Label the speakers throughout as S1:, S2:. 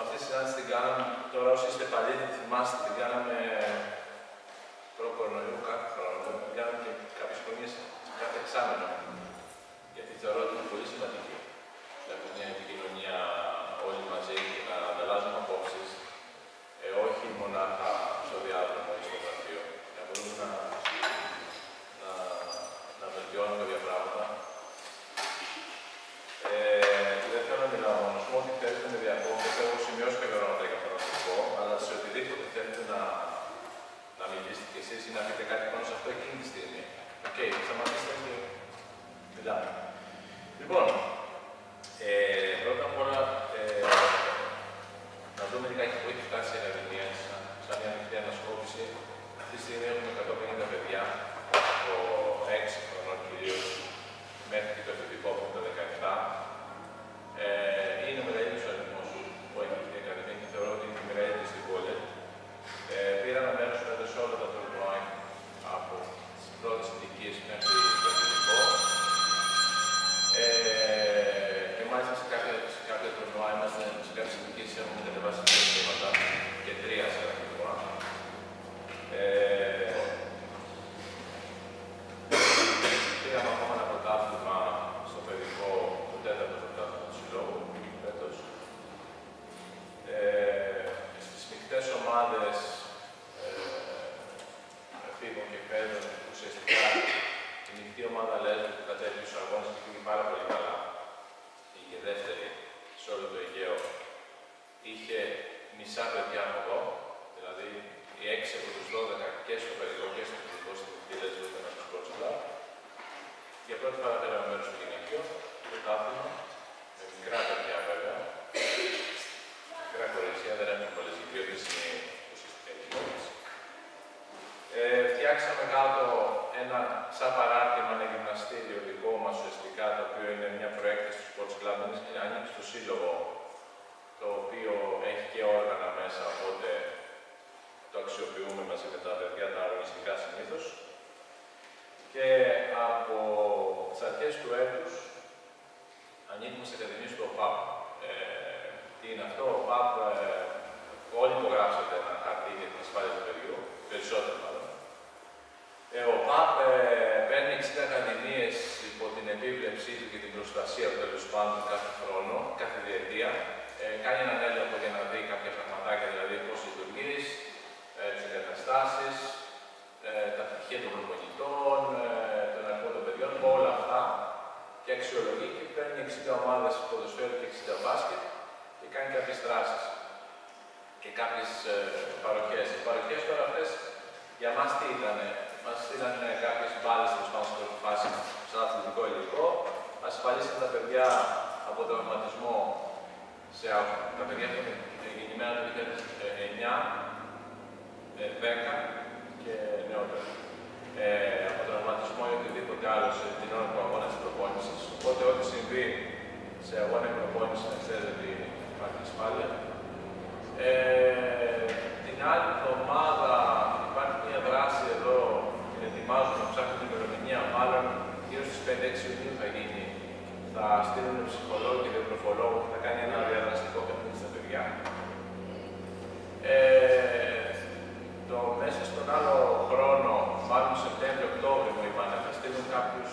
S1: Αυτή τη συνάντηση την κάναμε, τώρα όσοι είστε παλιοί θα θυμάστε, την κάναμε προ-κορονοϊού κάθε χρόνο. Κάναμε και κάποιες χρονιές κάθε εξάμηνο. Γιατί θεωρώ ότι είναι πολύ σημαντική. Δηλαδή μια επικοινωνία όλοι μαζί και να ανταλλάζουμε απόψεις, όχι μονάχα στο διάδρομο ή στο γραφείο. Να μπορούμε να βελτιώνουμε κάποια πράγματα. Δεν θέλω να μιλάω μόνος μου, ότι θέλετε να διακόπτω. Έχω σημειώσει κάποια πράγματα για αυτό να το πω, αλλά σε οτιδήποτε θέλετε να μιλήσετε κι εσείς ή να πείτε κάτι πάνω σε αυτό εκείνη τη στιγμή. Οκ, σταματήστε και μιλάμε. Λοιπόν, πρώτα απ' όλα να δούμε λιγάκι που έχει φτάσει η Ακαδημία, σαν μια ανοιχτή ανασκόπηση. Αυτή τη στιγμή έχουμε 150 παιδιά, από 6 χρονών κυρίως, μέχρι και το εφηβικό που είναι το 17. Είναι ο μεγαλύτερος αριθμός που έχει η Ακαδημία και θεωρώ ότι είναι η μεγαλύτερη στην πόλη. Πήραμε μέρος φέτος σε όλα τα τουρνουά από τις πρώτες ηλικίες μέχρι το εφηβικό. Και μάλιστα σε κάποια τουρνουά είμαστε, σε κάποιες ηλικίες έχουμε κατεβάσει 2 βήματα και 3 σε ένα τουρνουά. Πήραμε ακόμα ένα πρωτάθλημα στο παιδικό, το 4ο πρωτάθλημα του Συλλόγου φέτος. Στις μεικτές ομάδες εφήβων και παιδών, ουσιαστικά η μεικτή ομάδα Λέσβου που κατέβηκε στους αγώνες και πήγε πάρα πολύ καλά. Είχε δεύτερη σε όλο το Αιγαίο. Είχε μισά παιδιά από εδώ, δηλαδή οι 6 από τους 12 και στο παιδικό και στο παιδικό στην μεικτή Λέσβου ήταν από τους πρώτους κλαμπ. Για πρώτη φορά πήραμε μέρος στο γυναικείο, το πρωτάθλημα, με μικρά παιδιά βέβαια. Μικρά κορίτσια, δεν έχουμε πολλές γυναίκες, είναι ουσιαστικά οι γυναίκες. Φτιάξαμε κάτω ένα σαν παράρτημα, ένα γυμναστήριο δικό μας ουσιαστικά, το οποίο είναι μια προέκταση του Sports Club, ανήκει στο σύλλογο, το οποίο έχει και όργανα μέσα, οπότε το αξιοποιούμε μαζί με τα παιδιά τα αγωνιστικά συνήθως. Και από τις αρχές του έτους ανήκουμε σε ακαδημίες του ΟΠΑΠ. Τι είναι αυτό, ο ΟΠΑΠ, όλοι υπογράψατε ένα χαρτί για την ασφάλεια του παιδιού, περισσότερο μάλλον. Ο ΟΠΑΠ παίρνει 60 ακαδημίες υπό την επίβλεψή του και την προστασία του τέλος πάντων κάθε χρόνο, κάθε διετία. Κάνει έναν έλεγχο για να δει κάποια πραγματάκια, δηλαδή πώς λειτουργεί, τις εγκαταστάσεις, τα πτυχία των προπονητών, των αριθμών των παιδιών, όλα αυτά και αξιολογεί και παίρνει 60 ομάδες ποδοσφαίρου και 60 μπάσκετ και κάνει κάποιες δράσεις και κάποιες παροχές. Οι παροχές τώρα αυτές για μας τι ήτανε, μας στείλαν κάποιες μπάλες στο πάνω στην πρώτη φάση σαν αθλητικό υλικό, ασφαλίσαν τα παιδιά από τον τραυματισμό τα παιδιά που είναι γεννημένα το 2009, 10 και νεότερα. Από τον τραυματισμό ή οτιδήποτε άλλο την ώρα του αγώνα της προπόνησης. Οπότε, ό,τι συμβεί σε αγώνα ή προπόνηση, να ξέρετε ότι υπάρχει ασφάλεια. Την άλλη εβδομάδα υπάρχει μια δράση εδώ, την ετοιμάζουμε, ψάχνουμε την ημερομηνία, μάλλον γύρω στις 5-6 Ιουνίου θα γίνει. Θα στείλουν ψυχολόγο και διατροφολόγο και θα κάνει ένα διαδραστικό παιχνίδι στα παιδιά. Μέσα στον άλλο χρόνο, μάλλον Σεπτέμβριο-Οκτώβριο, μου είπαν, θα στείλουν κάποιους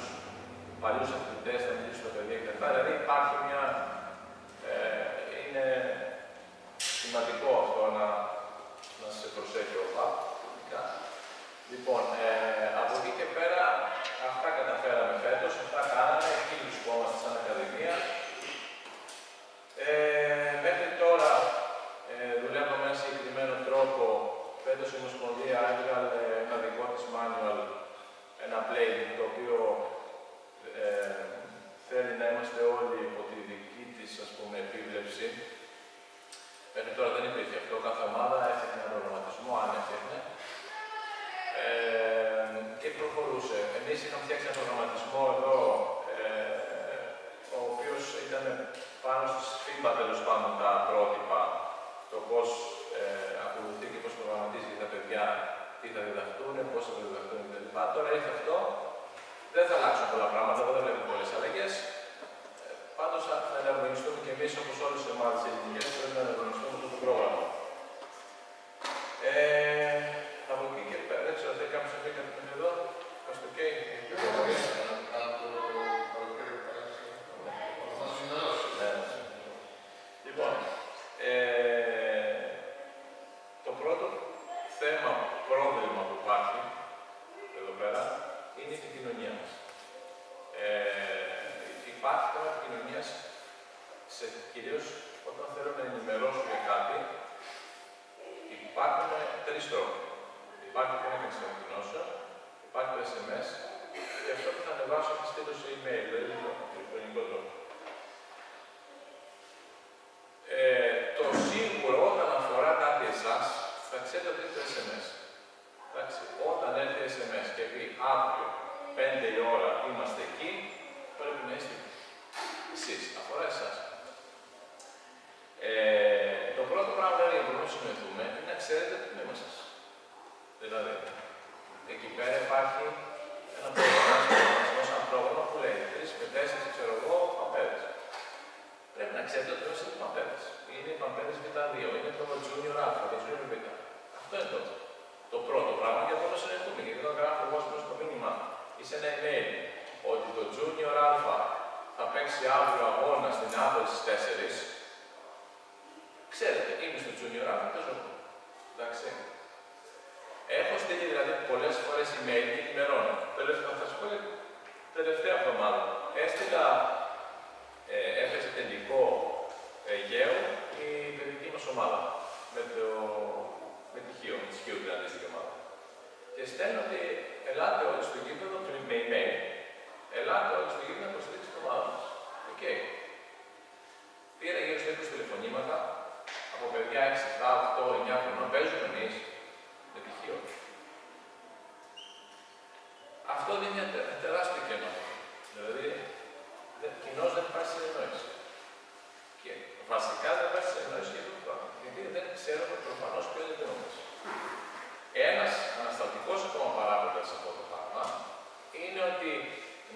S1: παλιούς αθλητές, θα μιλήσουν στο παιδί κτλ. Δηλαδή υπάρχει μια. Είναι σημαντικό αυτό να σε προσέχει ο ΟΠΑΠ. Λοιπόν, από εκεί και πέρα, αυτά καταφέραμε φέτος, αυτά κάναμε, εκεί βρισκόμαστε σαν Ακαδημία. Μέχρι τώρα δουλεύουμε με ένα συγκεκριμένο τρόπο. Φέτος η Ομοσπονδία έβγαλε ένα δικό της manual, ένα playbook, το οποίο θέλει να είμαστε όλοι υπό τη δική της, ας πούμε, επίβλεψη. Μέχρι τώρα δεν υπήρχε αυτό. Κάθε ομάδα έφτιαχνε έναν προγραμματισμό, αν έφτιαχνε, και προχωρούσε. Εμείς είχαμε φτιάξει ένα προγραμματισμό εδώ, ο οποίος ήταν πάνω στις FIBA, τέλος πάντων, τα πρότυπα, το πώς ακολουθεί και πώς προγραμματίζει τα παιδιά, τι θα διδαχτούν, πώς θα διδαχτούν κτλ. Τώρα ήρθε αυτό, δεν θα αλλάξουν πολλά πράγματα, δεν βλέπουμε πολλές αλλαγές. Πάντως θα ενεργοποιηθούμε και εμείς, όπως όλες οι ομάδες ελληνικές, πρέπει να ενεργοποιηθούμε έκρηξη ανακοινώσεων, υπάρχει το SMS και αυτό που θα ανεβάσω θα στείλω σε email, δηλαδή με ηλεκτρονικό τρόπο. Το σίγουρο όταν αφορά κάτι εσάς, θα ξέρετε ότι είναι το SMS. Εντάξει, όταν έρθει SMS και πει αύριο 5 η ώρα είμαστε εκεί, πρέπει να είστε εσείς, αφορά εσάς. Το πρώτο πράγμα για να συνοηθούμε είναι να ξέρετε το τμήμα σας. Δηλαδή, εκεί πέρα υπάρχει ένα προγραμματισμό, ένα πρόγραμμα που λέει 3 με 4, ξέρω εγώ, παμπέδες. Πρέπει να ξέρετε ότι είναι οι παμπέδες. Είναι οι παμπέδες Β2, είναι το Junior Α, το Junior Β. Αυτό είναι το πρώτο πράγμα για να συνοηθούμε. Γιατί εδώ γράφω εγώ στο μήνυμα ή σε ένα email ότι το Junior Α θα παίξει αύριο αγώνα στην Άπολη στις 4. Ξέρετε, είμαι στο Junior Α, παίζω εγώ. Εντάξει. Έχω στείλει δηλαδή πολλές φορές email και ενημερώνω. Θα σας πω τελευταία εβδομάδα. Έστειλα, έπαιζε τελικό Αιγαίου η παιδική μας ομάδα. Με τη Χίο, την αντίστοιχη ομάδα. Και στέλνω ότι ελάτε όλοι στο γήπεδο με email. Ελάτε όλοι στο γήπεδο να υποστηρίξετε την ομάδα μας. Οκ. Πήρα γύρω στα 20 τηλεφωνήματα από παιδιά 6, 7, 8, 9 χρονών. Παίζουμε εμείς με τη Χίο. Αυτό είναι ένα τεράστιο κενό. Δηλαδή, κοινώς δεν υπάρχει συνεννόηση. Και βασικά δεν υπάρχει συνεννόηση για αυτό το πράγμα. Γιατί δεν ξέρουμε προφανώς ποιο είναι το νόμο μας. Ένας ανασταλτικός ακόμα παράγοντας σε αυτό το πράγμα είναι ότι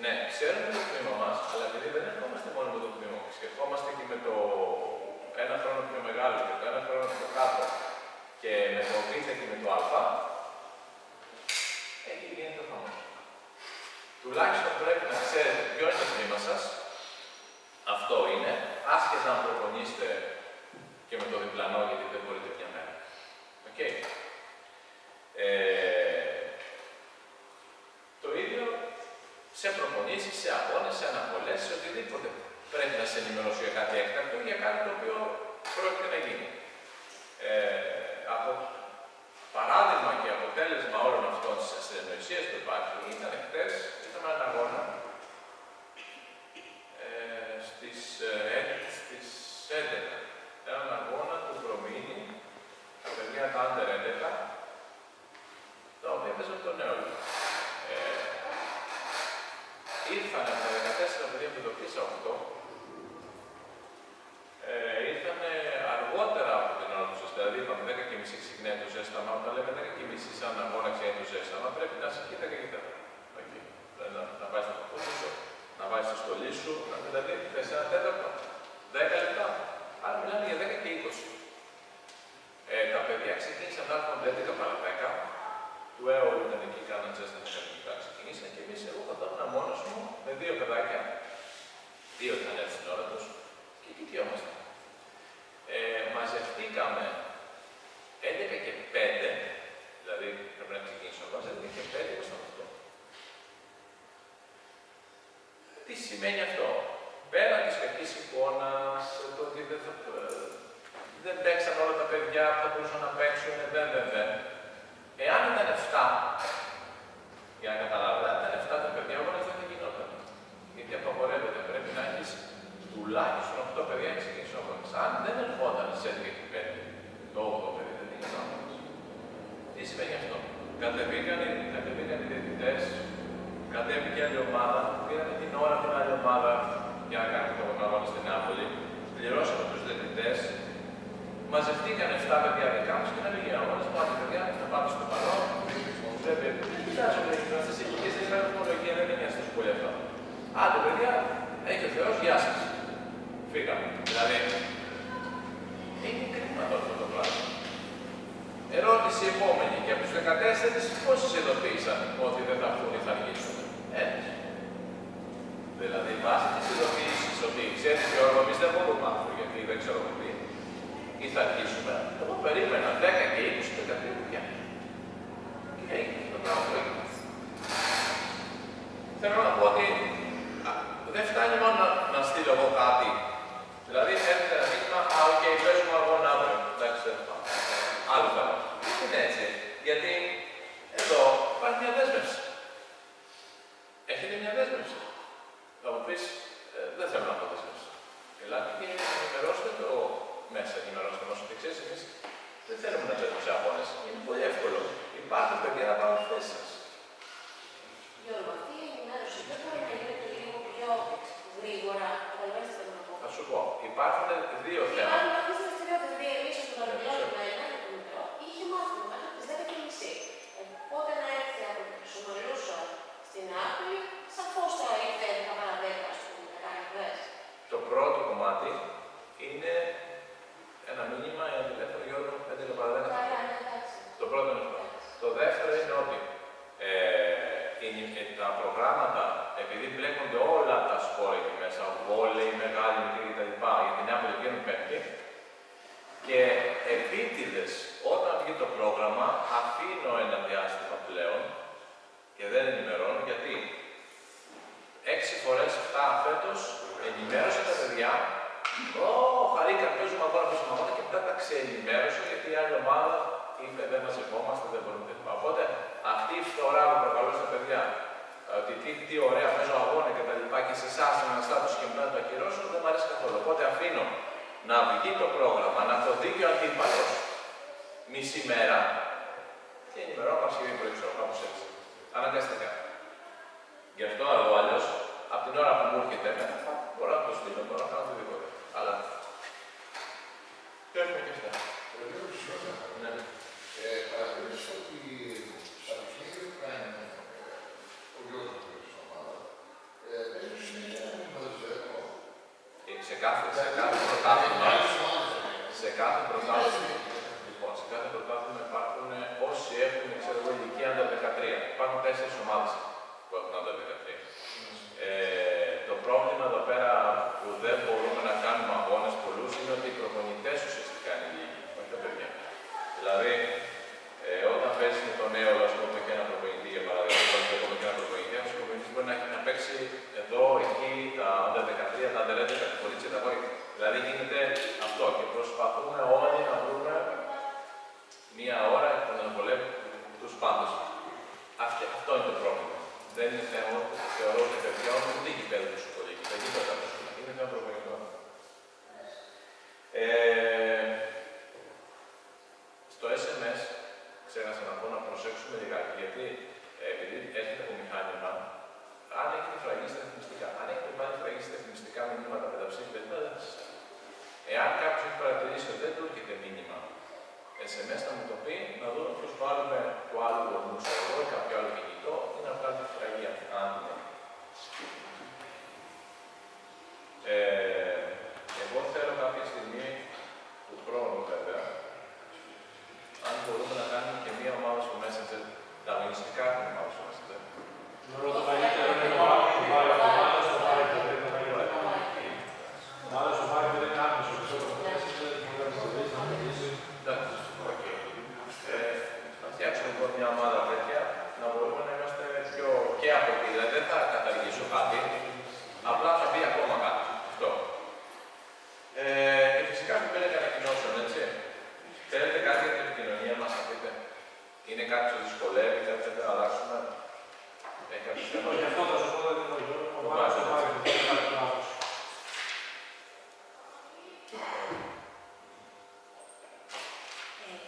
S1: ναι, ξέρουμε το τμήμα μας, αλλά επειδή δεν ερχόμαστε μόνο με το τμήμα μας, και ερχόμαστε και με το ένα χρόνο πιο μεγάλο και το ένα χρόνο πιο κάτω και με το Β και με το Α, εκεί γίνεται το χαμός. Τουλάχιστον πρέπει να ξέρετε ποιο είναι το τμήμα σας. Αυτό είναι, άσχετα να προπονήσετε και με το διπλανό, γιατί δεν μπορείτε μια μέρα. Okay. Το ίδιο σε προπονήσεις, σε αγώνες, σε αναβολές, σε οτιδήποτε. Πρέπει να σε ενημερώσει για κάτι έκτακτο ή για κάτι το οποίο πρόκειται να γίνει. Από παράδειγμα και αποτέλεσμα όλων αυτών της ασυνεννοησίας που υπάρχει ήταν χτες, είχαμε έναν αγώνα στις 11. Έναν αγώνα του Προμήνη, τα παιδιά τα Under 11, τα οποία παίζουν το νέο. Ήρθαν από τα 14 παιδιά που ειδοποίησα 8, ήρθαν αργότερα από την ώρα του ζεστά. Δηλαδή, είπαμε 10:30 ξεκινάει το ζέσταμα. Όταν λέμε 10:30 σαν αγώνα ξεκινάει το ζέσταμα, πρέπει να είσαι εκεί 10:10. Να βάζεις το παππούδι σου, να βάζεις το στολί σου, δηλαδή θες ένα τέταρτο, 10 λεπτά. Άρα μιλάμε για 10 και 20. Τα παιδιά ξεκίνησαν να έρχονται 11 παρά 10. Του ΕΟ ήταν εκεί, κάναν ζέσταμα κανονικά. Ξεκινήσαν και εμείς, εγώ καθόμουν μόνος μου με 2 παιδάκια. 2 ήταν έτσι την ώρα τους και κοιτιόμασταν. Μαζευτήκαμε 11 και 5, δηλαδή πρέπει να ξεκινήσω μας, 11 και 5 ήμασταν 8. Τι σημαίνει αυτό? Πέρα της κακής εικόνας, το ότι δεν παίξαν όλα τα παιδιά που θα μπορούσαν να παίξουν, δεν. Εάν ήταν 7, για να καταλάβετε, αν ήταν 7 τα παιδιά, όλα δεν θα γινόταν. Γιατί απαγορεύεται, πρέπει να έχεις τουλάχιστον 8 παιδιά να ξεκινήσεις ο αγώνας. Αν δεν ερχόταν σε 11 και 5, το 8 παιδί δεν είναι αγώνας. Τι σημαίνει αυτό? Κατεβήκαν οι διαιτητές, κατέβηκε άλλη ομάδα, πήραμε την ώρα την άλλη ομάδα για να κάνουμε το αγώνα στην Νάπολη, πληρώσαμε τους διαιτητές, μαζευτήκαν 7 παιδιά δικά μας και να λέγει αγώνας, πάτε παιδιά, θα πάτε στο παλό, πρέπει, κοιτάζουμε, αυτές οι ηλικίες δεν υπάρχουν ομολογία, δεν είναι αστός πολύ αυτό. Άντε παιδιά, έχει ο Θεός, γεια σας. Φύγαμε. Δηλαδή, είναι κρίμα τώρα αυτό το πράγμα. Ερώτηση επόμενη. Και από τους 14, πόσοι ειδοποίησαν ότι δεν θα έρθουν ή θα αργήσουν? Ένας. Δηλαδή, βάσει της ειδοποίησης ότι ξέρεις και όργο, εμείς δεν μπορούμε άνθρωποι, γιατί δεν ξέρω τι, ή θα αργήσουμε. Εγώ περίμενα 10 και 20 και 13 παιδιά. Και έγινε το πράγμα που έγινε. Θέλω να πω ότι δεν φτάνει μόνο να στείλω εγώ κάτι. Δηλαδή, έρχεται ένα μήνυμα, οκ, παίζουμε αγώνα αύριο. Εντάξει, δεν θα πάω. Άλλο θέμα. Δεν είναι έτσι. Γιατί εδώ έχετε μια δέσμευση. Θα μου πεις, δεν θέλω να πω δέσμευση. Ελάτε και ενημερώστε το μέσα, ενημερώστε μας ότι ξέρεις, εμείς δεν θέλουμε να παίζουμε σε αγώνες. Είναι πολύ εύκολο. Υπάρχουν παιδιά να πάρουν θέσεις σας.
S2: Γιώργο, αυτή η ενημέρωση δεν μπορεί να γίνεται λίγο πιο γρήγορα, καταλαβαίνετε τι θέλω να πω.
S1: Θα σου πω, υπάρχουν δύο θέματα.
S2: Υπάρχουν αυτές τις δραστηριότητες, ίσως το Βαρκελόνη το μικρό, είχε μάθημα μέχρι τις 10:30. Οπότε να έρθει από το Σομαλούσα στην Άπλη, σαφώς θα ήρθε 10 παρά 10, ας πούμε, να κάνει χθες.
S1: Το πρώτο κομμάτι είναι ένα μήνυμα, ένα τηλέφωνο, Γιώργο, 11 παρά 10.
S2: Άρα, ναι, εντάξει.
S1: Το πρώτο είναι αυτό. Το δεύτερο είναι ότι τα προγράμματα, επειδή μπλέκονται όλα τα σπορ εκεί μέσα, βόλεϊ, μεγάλη, μικρή κτλ. Για την Άπλη βγαίνουν Πέμπτη. Και επίτηδες, όταν βγει το πρόγραμμα, αφήνω ένα διάστημα πλέον και δεν ενημερώνω, γιατί 6 φορές 7 φέτος ενημέρωσα τα παιδιά. Χαρήκα, παίζουμε αγώνα, και μετά τα ξεενημέρωσα, γιατί η άλλη ομάδα είπε δεν μαζευόμαστε, δεν μπορούμε να. Οπότε αυτή η φθορά που προκαλώ στα παιδιά, ότι τι ωραία παίζω αγώνα και τα λοιπά, και σε εσάς ένα στάτους και μετά το ακυρώσω, δεν μου αρέσει καθόλου. Οπότε αφήνω να βγει το πρόγραμμα, να το δει και ο αντίπαλος μισή μέρα και ενημερώνω Παρασκευή πρωί, ξέρω, κάπως έτσι. Αναγκαστικά. Γι' αυτό εγώ αλλιώς, από την ώρα που μου έρχεται εμένα, μπορώ να το στείλω, μπορώ να κάνω οτιδήποτε. Αλλά έχουμε και αυτά. Ναι.
S3: Παρατηρήσω ότι στα παιχνίδια που κάνει ο Γιώργος της ομάδας, παίζει συνέχεια μαζεύω.
S1: Σε κάθε πρωτάθλημα, λοιπόν, σε κάθε πρωτάθλημα υπάρχουν όσοι έχουν ηλικία under 13. Υπάρχουν 4 ομάδες που έχουν under 13. Το πρόβλημα εδώ πέρα που δεν μπορούμε να κάνουμε αγώνες πολλούς είναι ότι οι προπονητές ουσιαστικά είναι λίγοι, όχι τα παιδιά. Δηλαδή, όταν παίζει με τον νέο, ας πούμε, και ένα προπονητή, για παράδειγμα, και ένα προπονητή, ο προπονητής μπορεί να παίξει εδώ, εκεί, τα under 13, τα under 11, τα κορίτσια, τα κόρη. Δηλαδή γίνεται αυτό και προσπαθούμε όλοι να βρούμε μία ώρα που να βολεύουμε τους πάντες. Αυτό είναι το πρόβλημα. Δεν είναι θέμα, θεωρώ ότι παιδιών ούτε γηπέδου του σχολείου, τα γήπεδα του σχολείου. Είναι θέμα προπονητών. Στο SMS, ξέχασα να πω να προσέξουμε λιγάκι, γιατί επειδή έρχεται από μηχάνημα, αν έχετε φραγίσει τα εθνιστικά, αν έχετε βάλει φραγίσει τα εθνιστικά μηνύματα με τα ψήφια, δεν θα σας. Εάν κάποιος έχει παρατηρήσει ότι δεν του έρχεται μήνυμα SMS, θα μου το πει, να δούμε ποιος βάλουμε το άλλο γονού σε εγώ ή κάποιο άλλο κινητό ή να βγάλει τη φραγή αυτή. Εγώ θέλω κάποια στιγμή του χρόνου, βέβαια, αν μπορούμε να κάνουμε και μία ομάδα στο Messenger, τα αγωνιστικά έχουμε ομάδα στο Messenger.
S4: Το καλύτερο είναι το ομάδα στο Viber. Ομάδα στο Viber δεν κάνουμε στο
S1: να φτιάξουμε λοιπόν μια ομάδα τέτοια, να μπορούμε να είμαστε πιο και από εκεί. Δηλαδή δεν θα καταργήσω κάτι, απλά θα μπει ακόμα κάτι. Αυτό. Και φυσικά στην πέρα ανακοινώσεων, έτσι. Θέλετε κάτι για την επικοινωνία μας, να πείτε. Είναι κάτι που σας δυσκολεύει, κάτι θέλετε να αλλάξουμε. Έχει κάποιο θέμα.
S4: Γι' αυτό θα σας πω ότι το βάζω στο Viber.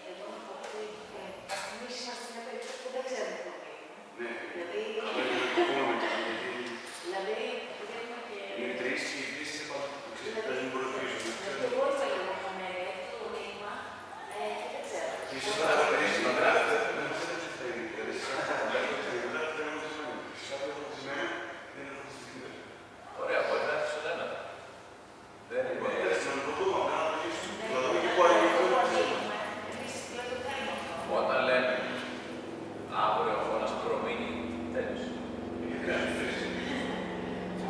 S2: Εγώ να πω ότι εμείς είμαστε σε μια περίπτωση που δεν ξέρουμε τι να κάνουμε. Δηλαδή, βλέπουμε και... Εγώ ήθελα να είχαμε το μήνυμα και δεν ξέρω.
S1: Ωραία, μπορεί να έρθει στον ένα. Δεν είναι... Όταν λέμε αύριο αγώνας προμείνει, τέλος.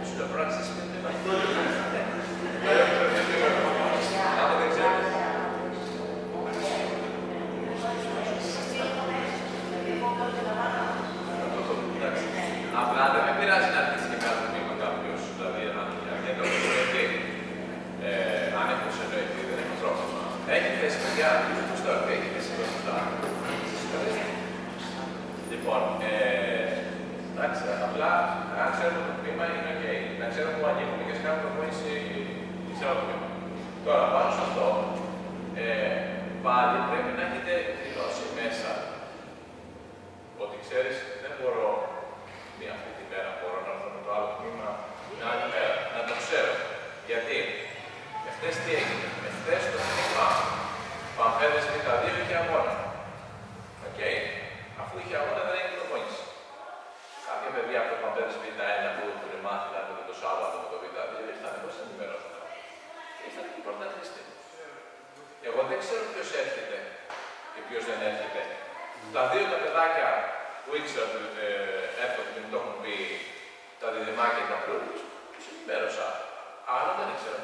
S1: Σου το πράξεις με την αν δεν ξέρεις. Απλά δεν με πειράζει να αρχίσει και κάθε μήμα κάποιος, δηλαδή αν έχει αν έχω εννοηθεί, δεν έχω πρόβλημα. Έχει θέση παιδιά, στο έχει θέση μπροστά. Λοιπόν, εντάξει, Απλά, αν ξέρουμε το τμήμα, είναι OK. Να ξέρουμε που ανοίγουμε και κάνουμε προπόνηση σε άλλο τμήμα. Τώρα, πάνω σε αυτό, πάλι πρέπει να έχετε δηλώσει μέσα ότι ξέρεις, δεν μπορώ μία αυτή τη μέρα, μπορώ να έρθω με το άλλο τμήμα την άλλη μέρα. Να το ξέρω. Γιατί, εχθές τι έγινε. Εχθές το τμήμα Παμφέδες Β2 είχε αγώνα. Οκ. Αφού είχε αγώνα δεν έγινε προπόνηση. Κάποια παιδιά από το Παμφέδες Β1 που έχουν μάθει να έρθουν το Σάββατο με το Β2 ήρθαν πώς θα ενημερώσουν. Ήρθαν και οι πρωταθλητές. Εγώ δεν ξέρω ποιος έρχεται και ποιος δεν έρχεται. Τα δύο τα παιδάκια που ήξερα ότι έρχονται και μου το έχουν πει τα διδυμάκια και τα πλούτους, τους ενημέρωσα. Άλλο δεν ήξερα.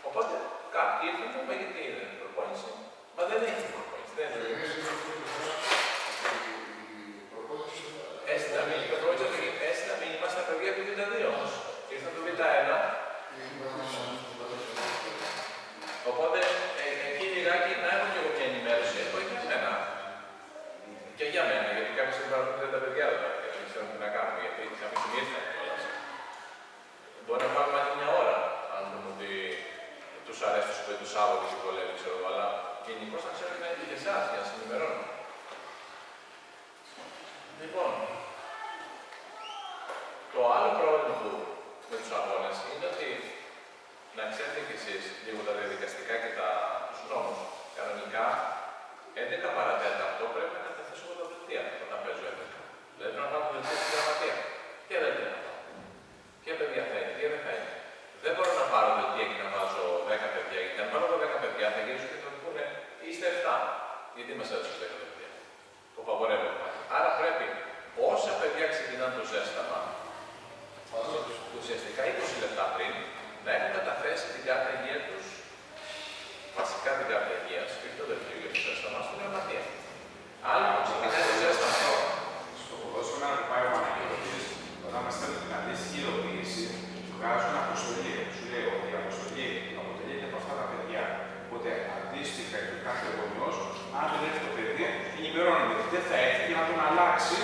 S1: Οπότε κάποιοι ήρθαν και μου είπαν γιατί είναι προπόνηση. Μα δεν έχει προπόνηση. Έστειλα μήνυμα στα παιδιά του Β2 όμως. Ήρθαν το Β1. Οπότε εκεί λιγάκι να έχω και εγώ μια ενημέρωση, έχω και για μένα. Και για μένα, γιατί κάποιοι υπάρχουν 30 παιδιά εδώ και δεν ξέρουν τι να κάνουν, γιατί κάποια στιγμή ήρθαν κιόλας. Μπορεί να πάμε μάθει μια ώρα, αν δούμε ότι τους αρέσει το σπίτι του Σάββατο και βολεύει, ξέρω εγώ, αλλά γενικώς να ξέρουν να είναι και εσάς για να συνημερώνουν. Λοιπόν, το άλλο πρόβλημα του με τους αγώνες είναι ότι να ξέρετε κι εσείς λίγο τα διαδικαστικά και τους νόμους. Κανονικά, 11 παρατέταρτο πρέπει να καταθέσουμε τα δελτία όταν παίζω 11. Δηλαδή να πάρω το δελτίο στην γραμματεία. Ποια δελτία να πάρω. Ποια παιδιά θα είναι, ποια δεν θα είναι. Δεν μπορώ να πάρω δελτία και να βάζω 10 παιδιά. Γιατί αν πάρω 10 παιδιά θα γυρίσουν και θα μου πούνε είστε 7. Γιατί μας έδωσαν 10 παιδιά. Το απαγορεύουμε. Άρα πρέπει όσα παιδιά ξεκινάνε το ζέσταμα, ουσιαστικά 20 λεπτά πριν, να έχουν καταθέσει την κάρτα υγεία τους, βασικά την κάρτα υγείας, και όχι το δελτίο για το ζέσταμα, στην γραμματεία. Άλλοι που ξεκινάνε το ζέσταμα.
S5: Στο ποδόσφαιρο να πάει ο Παναγιώτης, όταν μας στέλνουν την αντίστοιχη ειδοποίηση, βγάζουν αποστολή. Σου λέει ότι η αποστολή αποτελείται από αυτά τα παιδιά. Οπότε αντίστοιχα και κάθε γονιός, αν δεν έρθει το παιδί, ενημερώνεται ότι δεν θα έρθει για να τον αλλάξει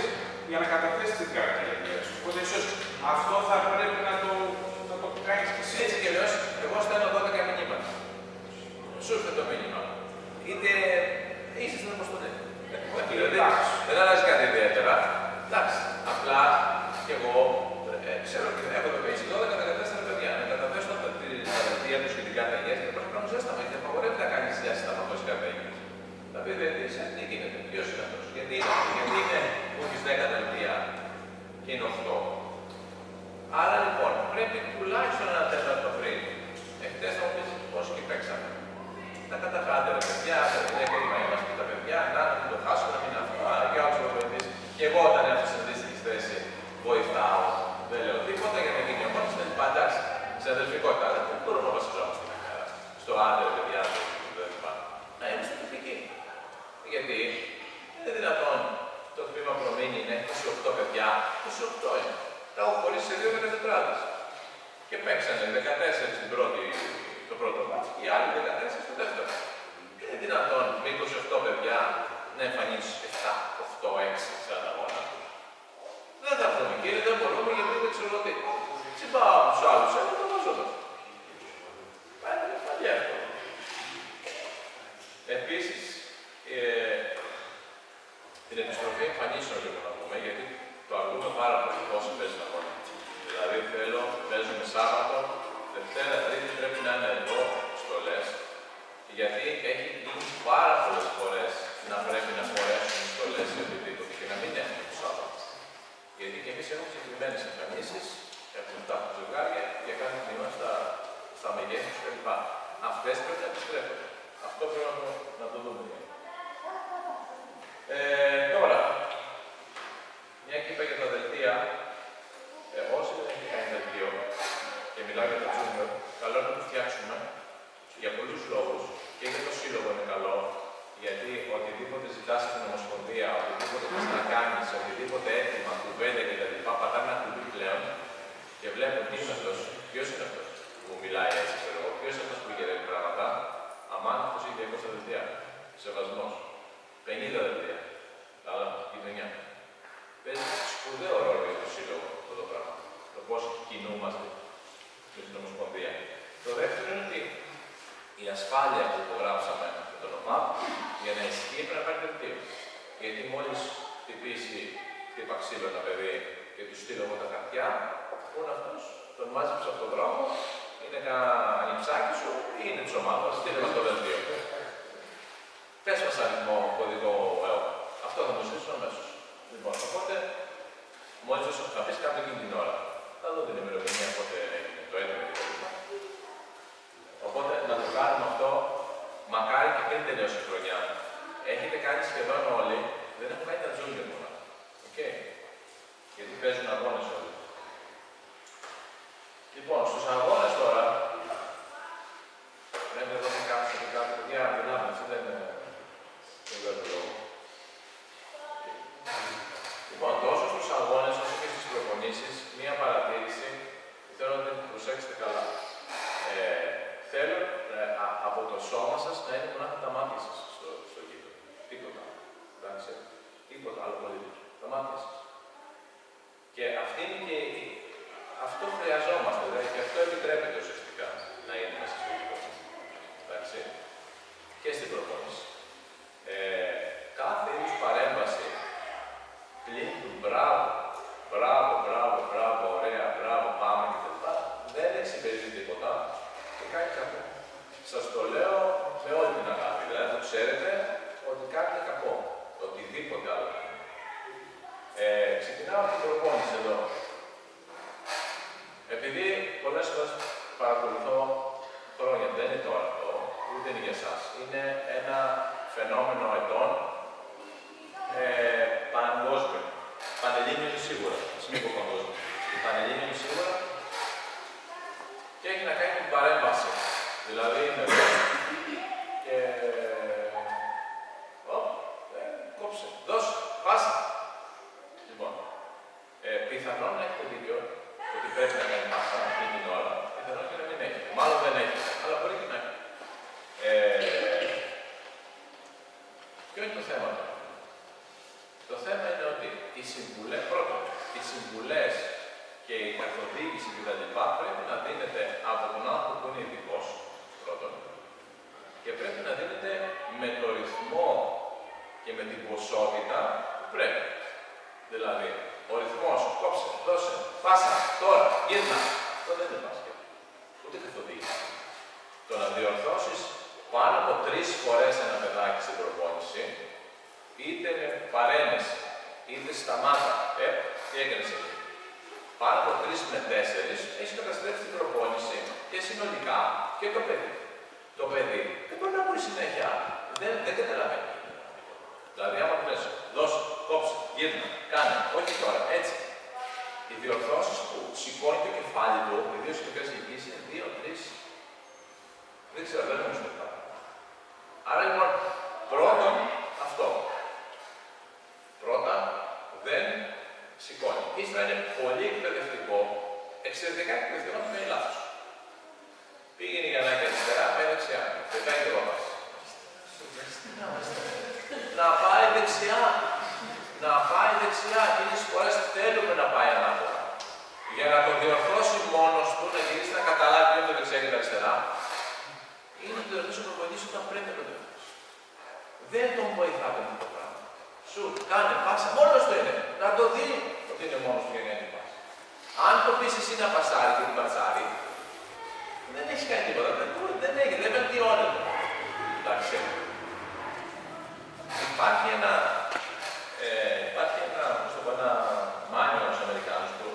S5: για να καταθέσει την κάρτα υγείας. Οπότε ίσως αυτό θα πρέπει να το κάνεις και εσύ.
S1: Έτσι και αλλιώς, εγώ στέλνω 12 μηνύματα. Σου ήρθε το μήνυμα. Είτε είσαι στην αποστολή. Δηλαδή, δεν αλλάζει κάτι ιδιαίτερα. Εντάξει, απλά κι εγώ ξέρω ότι έχω ειδοποιήσει 12-14 παιδιά. Να καταθέσω τα δελτία τους και την κάρτα υγείας και πρέπει να κάνουν ζέσταμα. Γιατί απαγορεύεται να κάνεις ζέσταμα χωρίς κάρτα υγείας. Θα πει διαιτησία, τι γίνεται, ποιος είναι αυτός. Γιατί είναι που έχεις 10 δελτία και είναι 8. Άρα λοιπόν πρέπει τουλάχιστον ένα τέταρτο πριν. Εχθές θα μου πεις πόσοι και παίξαμε. Τα καταφάτε ρε παιδιά, είμαστε τα παιδιά, να μην το χάσουμε, να μην αυτό. Άρα και άλλους προπονητής. Και εγώ όταν έρθω σε αντίστοιχη θέση βοηθάω. Δεν λέω τίποτα για να γίνει ο μόνος, δεν είπα εντάξει, σε αδελφικότητα. Δεν μπορούμε να βασιζόμαστε στο άντερ παιδιά, κλπ. Να είμαστε τυπικοί. Γιατί είναι δυνατόν το τμήμα προμείνει να έχει 28 παιδιά, 28 είναι. Τα έχω χωρίσει σε 2 14. Και παίξανε 14 το πρώτο μάτς και οι άλλοι 14 στο δεύτερο. Είναι δυνατόν με 28 παιδιά να εμφανίσεις 7, 8, 6 σε έναν αγώνα. Δεν θα έρθουμε κύριε, δεν μπορούμε γιατί δεν ξέρω τι. Συμπάω από τους άλλους, αλλά το βάζω εδώ. Είναι πάλι εύκολο. Επίσης, την επιστροφή εμφανίσεων λίγο να πούμε, γιατί το ακούμε πάρα πολύ πόσο παίζει τα αγώνα. Δηλαδή παίζουμε Σάββατο, Δευτέρα, Τρίτη πρέπει να είναι εδώ στολές. Γιατί έχει γίνει πάρα πολλές φορές να πρέπει να φορέσουν στολές σε οτιδήποτε και να μην έχουν το Σάββατο. Γιατί και εμείς έχουμε συγκεκριμένες εμφανίσεις, έχουμε 7 ζευγάρια και κάνουμε τμήμα στα μεγέθη κλπ. Αυτές πρέπει να επιστρέφονται. Αυτό πρέπει να το δούμε. Τώρα, μια και είπα για τα δελτία, όσοι δεν έχει κάνει δελτίο και μιλάω για το Junior, καλό είναι να το φτιάξουμε για πολλούς λόγους και για το σύλλογο είναι καλό, γιατί οτιδήποτε ζητάς από την Ομοσπονδία, οτιδήποτε θες να κάνεις, οτιδήποτε έτοιμα, κουβέντα κτλ. Πατάμε ένα κουμπί πλέον και βλέπουν τι είναι αυτός, ποιος είναι αυτός που μιλάει έτσι, ξέρω εγώ, ποιος είναι αυτός που γυρεύει πράγματα. Αμάν αυτός έχει 200 δελτία. Σεβασμός. 50 δελτία. Αλλά γειτονιά. Παίζει σπουδαίο ρόλο για το σύλλογο αυτό το πράγμα. το πώς κινούμαστε με την Ομοσπονδία. Το δεύτερο είναι ότι η ασφάλεια που υπογράψαμε με τον ΟΜΑΠ για να ισχύει πρέπει να πάρει δελτίο. Γιατί μόλις χτύπα ξύλο ένα παιδί και του στείλω εγώ τα χαρτιά, πού είναι αυτός, τον μάζεψε από τον δρόμο, είναι κανένα ανιψάκι σου ή είναι της ομάδας, στείλε μας το δελτίο. Πες μας αριθμό κωδικό ΕΟ. Αυτό θα μου ζητήσω αμέσως. Λοιπόν, οπότε, μόλις θα πεις κάποιο εκείνη την ώρα, θα δω την ημερομηνία πότε έγινε το έτοιμο και το λοιπά. Οπότε, να το κάνουμε αυτό, μακάρι και πριν τελειώσει η χρονιά. Έχετε κάνει σχεδόν όλοι, δεν έχουν κάνει τα junior μόνο. Okay. Γιατί παίζουν αγώνες όλοι. Λοιπόν, στους αγώνες τώρα, πρέπει εδώ να κάψω και κάποια παιδιά, μιλάμε, έτσι δεν βλέπω λόγο. Λοιπόν, τόσο στους αγώνες όσο και στις προπονήσεις, μία παρατήρηση που θέλω να την προσέξετε καλά. Θέλω από το σώμα σας να είναι μονάχα τα μάτια σας στο γήπεδο. Τίποτα. Εντάξει. Τίποτα άλλο πολύ. Τα μάτια σας. Και αυτή είναι και αυτό χρειαζόμαστε, δηλαδή, και αυτό επιτρέπεται ουσιαστικά να είναι μέσα στο γήπεδο. Εντάξει. Και στην προπόνηση. Κάθε είδους παρέμβαση πλην του μπράβο, ωραία, μπράβο, πάμε κτλ. Δεν εξυπηρετεί τίποτα και κάνει κακό. Σας το λέω με όλη την αγάπη. Δηλαδή, το ξέρετε ότι κάνει κακό. Οτιδήποτε άλλο. Ξεκινάω την προπόνηση εδώ. Επειδή πολλές φορές παρακολουθώ χρόνια, δεν είναι τώρα αυτό, ούτε είναι για εσάς. Είναι ένα φαινόμενο ετών παγκόσμιο. Πανελλήνιο είναι σίγουρα. Ας μην πω παγκόσμιο. Η Πανελλήνιο είναι σίγουρα και έχει να κάνει με την παρέμβαση. Δηλαδή είναι εδώ και κόψε, δώσε, πάσα. Λοιπόν, πιθανόν να έχετε δίκιο ότι πρέπει να κάνει πάσα αυτή την ώρα, πιθανόν και να μην έχει. Μάλλον δεν έχει, αλλά μπορεί και να έχει. Ποιο είναι το θέμα τώρα? Το θέμα είναι ότι οι συμβουλές, πρώτον, οι συμβουλές και η καθοδήγηση κτλ. Πρέπει να δίνεται από τον άνθρωπο που είναι ειδικός, πρώτον, και πρέπει να δίνεται με το ρυθμό και με την ποσότητα που πρέπει. Δηλαδή, ο ρυθμός, κόψε, δώσε, πάσα, τώρα, γύρνα. Αυτό δεν είναι μπάσκετ. Ούτε καθοδήγηση. Το να διορθώσεις πάνω από 3 φορές ένα παιδάκι στην προπόνηση, είτε με παρένεση, είτε σταμάτα, τι έκανες εκεί. Πάνω από 3 με 4 έχεις καταστρέψει την προπόνηση και συνολικά και το παιδί. Το παιδί δεν μπορεί να μπορεί συνέχεια, δεν καταλαβαίνει. Δηλαδή, άμα του λες, δώσε, κόψε, γύρνα, κάνε, όχι τώρα, έτσι. Οι διορθώσεις που σηκώνει το κεφάλι του, ιδίως σε μικρές ηλικίες, είναι 2-3. Δεν ξέρω, δεν νομίζω ότι υπάρχει. Άρα λοιπόν, πρώτον, αυτό. Πρώτα, δεν σηκώνει. Ύστερα είναι πολύ εκπαιδευτικό, εξαιρετικά εκπαιδευτικό να είναι λάθος. Πήγαινε για να έχει αριστερά, πάει δεξιά. Πετάει και ρόμπας. Να πάει δεξιά. Να πάει δεξιά. Εκείνες φορές θέλουμε να πάει ανάποδα. Για να το διορθώσει μόνος του, να γυρίσει να καταλάβει ποιο είναι το δεξιά και το αριστερά, είναι να το διορθώσει ο προπονητής όταν πρέπει να το διορθώσει. Δεν τον βοηθάτε με το πράγμα. Σου κάνε πάσα, μόνος του είναι. Να το δει ότι είναι μόνος του για να κάνει πάσα. Αν το πεις εσύ να πασάρει και την πατσάρει, δεν έχει κάνει τίποτα. Δεν βελτιώνεται. Εντάξει. Υπάρχει ένα μάνιο στους Αμερικάνους που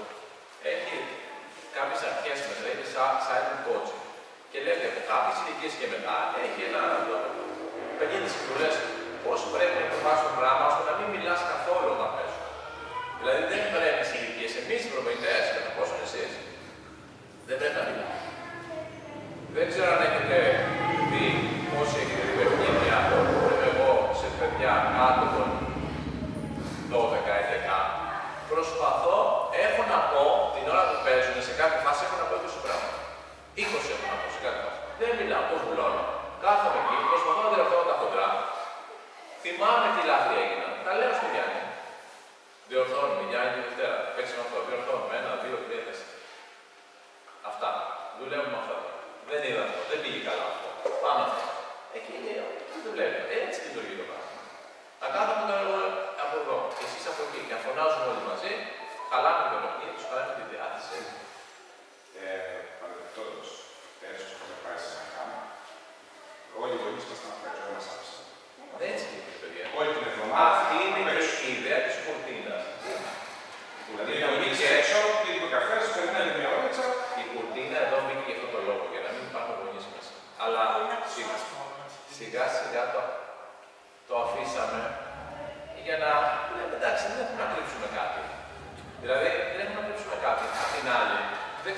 S1: έχει κάποιες αρχές μέσα, είναι silent coaching. Και λέει από κάποιες ηλικίες και μετά έχει ένα 50 συμβουλές πώς πρέπει να προβάσεις το πράγμα ώστε να μην μιλάς καθόλου όταν παίζουν. Δηλαδή δεν πρέπει στις ηλικίες, εμείς οι προπονητές, κατά πόσο εσείς, δεν πρέπει να μιλάμε. Δεν ξέρω αν έχετε δει πόσοι έχετε δει παιχνίδια εγώ σε παιδιά κάτω των 12-11. Προσπαθώ, έχω να πω την ώρα που παίζουν σε κάθε φάση, έχω να πω 20 πράγματα. 20 έχω να πω σε κάθε φάση. Δεν μιλάω, το βουλώνω. Κάθομαι εκεί, προσπαθώ να διορθώνω τα χοντρά. Θυμάμαι τι λάθη έγιναν. Τα λέω στο Γιάννη. Διορθώνουμε, Γιάννη τη Δευτέρα. Παίξαμε αυτό, διορθώνουμε. 1, 2, 3, 4.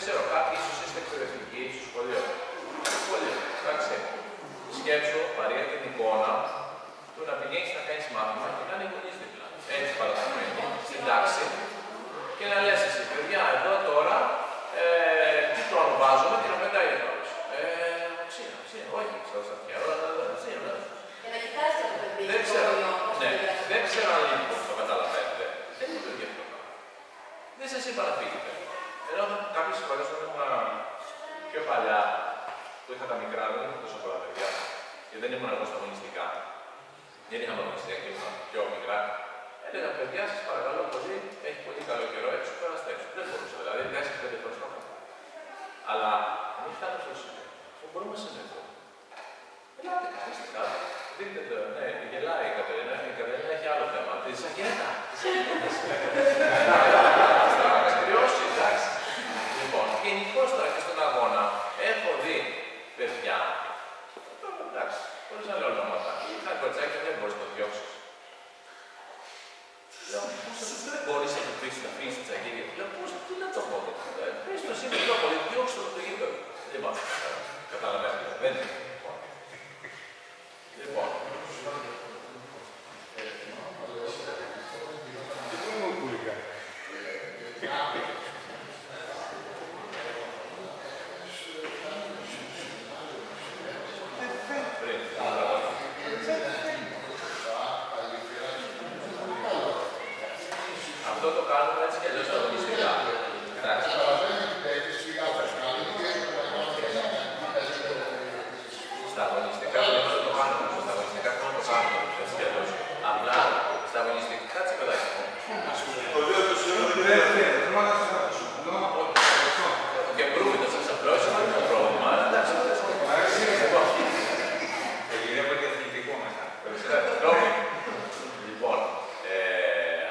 S1: ξέρω, κάποιοι ίσως είστε εκπαιδευτικοί στο σχολείο. Σχολείο, εντάξει. Σκέψου παρέα την εικόνα του να πηγαίνεις να κάνεις μάθημα και να είναι οι γονείς δίπλα. Έτσι παραδειγμένη, στην τάξη και να λες εσύ, παιδιά, εδώ τώρα τι τρώνο βάζουμε και να πετάει εδώ. Οξύνα, όχι, στα αυτιά, οξύνα.
S2: Και να κοιτάζετε το παιδί.
S1: Δεν ξέρω, ναι, δεν ξέρω αν λοιπόν το καταλαβαίνετε. Δεν είναι το ίδιο αυτό. Δεν σας είπα να φύγετε. Ενώ κάποιες φορές όταν ήμουν πιο παλιά, που είχα τα μικρά, δεν είχα τόσο πολλά παιδιά, και δεν ήμουν εγώ στα αγωνιστικά. Δεν είχαμε αγωνιστικά και ήμουν πιο μικρά. Έλεγα, παιδιά, σας παρακαλώ πολύ, έχει πολύ καλό καιρό έξω, πέραστε έξω. Δεν μπορούσα, δηλαδή, 4-5 φορές το έκανα. Αλλά αν φτάνουμε στο σημείο, που μπορούμε να συνεχίσουμε. Ελάτε, καθίστε κάτω. Δείτε το, ναι, γελάει η Κατερίνα. Η Κατερίνα έχει άλλο θέμα. Τη αγέντα. Θα κτηριώσει, εντάξει. Λοιπόν, γενικώς τώρα και στον αγώνα έχω δει παιδιά. Τώρα εντάξει, χωρίς να λέω ονόματα. Είχα κοριτσάκι, δεν μπορείς να το διώξεις. Λέω, δεν μπορείς να το πεις, να αφήσεις τη τσακίδια. Λέω, πώς, τι να το πω. Πες το εσύ με πιο πολύ, διώξω το το γήπεδο. Λοιπόν, καταλαβαίνετε, δεν είναι. Λοιπόν.
S5: Τι πούμε πουλικά.
S1: Αυτό το κάνουμε έτσι και αλλιώς στα αγωνιστικά. Στα αγωνιστικά δεν το κάνουμε. Στα αγωνιστικά δεν το κάνουμε έτσι και αλλιώς. Απλά στα αγωνιστικά, κάτσε παιδάκι μου. Και βρούμε το σας απλώς, δεν είναι το πρόβλημα. Εντάξει, λοιπόν,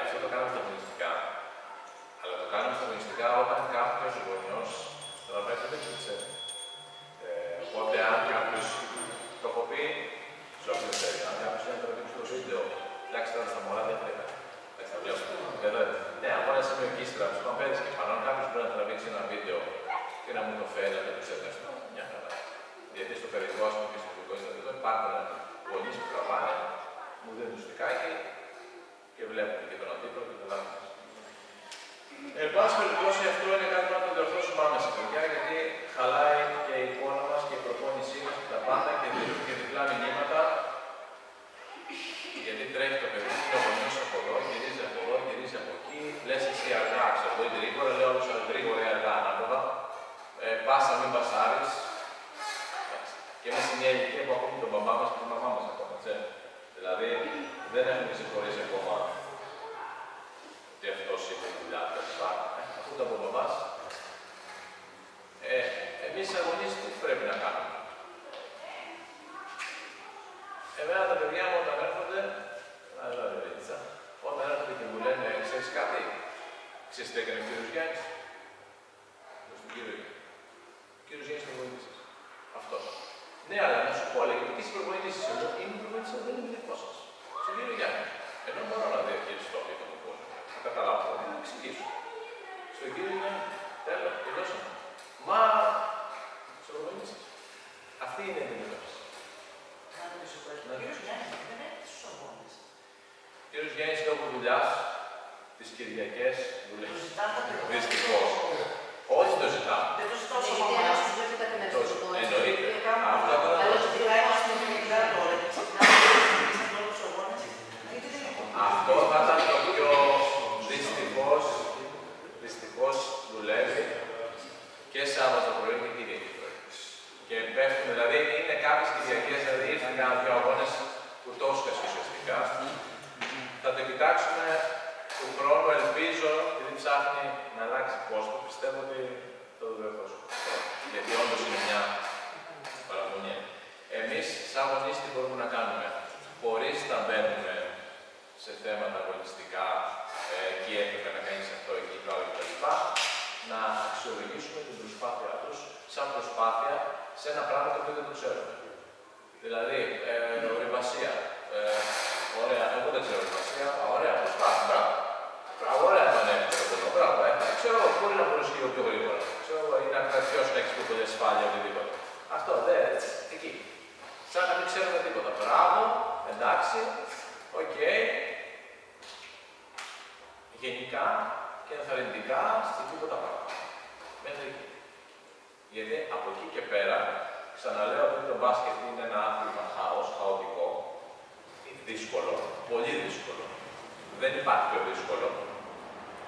S1: αυτό το κάνουμε στα αγωνιστικά. Αλλά το κάνουμε στα αγωνιστικά όταν κάποιος γονιός τραβάει δεν το ξέρει. Οπότε αν κάποιος το έχω πει, σε όποιον ξέρει, αν κάποιος θέλει να τραβήξει το βίντεο, εντάξει τώρα στα μωρά δεν πρέπει. Εντάξει, τα βλέπουμε. Ναι, από ένα σημείο εκεί στράψει, όταν παίρνεις και πάνω, κάποιος μπορεί να τραβήξει ένα βίντεο και να μου το φέρει, να το εξεταστώ. Μια χαρά. Γιατί στο παιδικό, ας πούμε, και στο παιδικό Ινστιτούτο υπάρχουν γονείς που τραβάνε, μου δίνουν το στικάκι και βλέπουν και τον αντίπαλο και τον λάθος. Εν πάση περιπτώσει, αυτό είναι κάτι που να το διορθώσουμε άμεσα, παιδιά, γιατί χαλάει και η εικόνα μας και η προπόνησή μας και τα πάντα και διπλά μηνύματα. Γιατί τρέχει το παιδί, είναι ο γονιός από εδώ, γυρίζει από εκεί, λες εσύ αργά, ξέρω εγώ, γρήγορα, λέω όλους γρήγορα ή αργά ανάποδα. Πάσα, μην πασάρεις. Και είμαστε μια ηλικία που ακούμε τον μπαμπά μας και την μαμά μας ακόμα, ξέρετε. Δηλαδή, δεν έχουμε συγχωρήσει ακόμα ότι αυτός είπε τη δουλειά του, αφού το από ο μπαμπάς. Εμείς οι αγωνίες τι πρέπει να κάνουμε. Εμένα τα παιδιά μου όταν έρχονται, όταν έρχονται και μου λένε, ξέρεις κάτι, ξέρεις τι έκανε ο κύριος Γιάννης. Στον κύριο Γιάννη. Ο κύριος Γιάννης τον βοήθησε. Αυτό. Ναι, αλλά να σου πω, λέγε, τι είσαι προπονητής εδώ, είμαι προπονητής, δεν είμαι δικό σας. Στον κύριο Γιάννη. Ενώ μπορώ να διαχειριστώ αυτό το κόσμο. Θα καταλάβω, να εξηγήσω. Στον κύριο Γιάννη, τέλος, τελειώσαμε. Μα, σε προπονητής. Αυτή είναι η αντιμετώπιση. Ο κύριος Γιάννης λόγω δουλειάς, τις Κυριακές δουλεύει. Δυστυχώς. Όχι το ζητάμε.
S2: Δεν το ζητάω σαν μαμά.
S1: Εννοείται. Αυτό θα ήταν το πιο δυστυχώς δουλεύει και Σάββατο πρωί και Κυριακή πρωί. Και πέφτουν, δηλαδή είναι κάποιες Κυριακές, δηλαδή ήρθαν κάποιοι αγώνες που τόσχας ουσιαστικά. Θα το κοιτάξουμε του χρόνου, ελπίζω, γιατί ψάχνει να αλλάξει πόστο, πιστεύω ότι το δουλεύω. Γιατί όντως είναι μια παραμονία. Εμείς, σαν γονείς, τι μπορούμε να κάνουμε, χωρίς να μπαίνουμε σε θέματα αγωνιστικά, εκεί έπρεπε να κάνεις αυτό, εκεί το άλλο κτλ. Να αξιολογήσουμε την προσπάθειά τους σαν προσπάθεια σε ένα πράγμα το οποίο δεν το ξέρουμε. Δηλαδή, ορειβασία. Ωραία, εγώ δεν ξέρω ορειβασία. Ωραία, προσπάθεια. Μπράβο. Ωραία, το ανέβηκε από εδώ. Μπράβο, ξέρω, μπορεί να προσχύει πιο γρήγορα. Ξέρω, ασφάλεια οτιδήποτε. Αυτό δεν, εκεί. Σαν να μην ξέρουμε τίποτα. Μπράβο, εντάξει, οκ. Γενικά και ενθαρρυντικά στην τίποτα πράγματα. Μέχρι εκεί. Γιατί από εκεί και πέρα, ξαναλέω ότι το μπάσκετ είναι ένα άθλημα χαοτικό, δύσκολο, πολύ δύσκολο. Δεν υπάρχει πιο δύσκολο,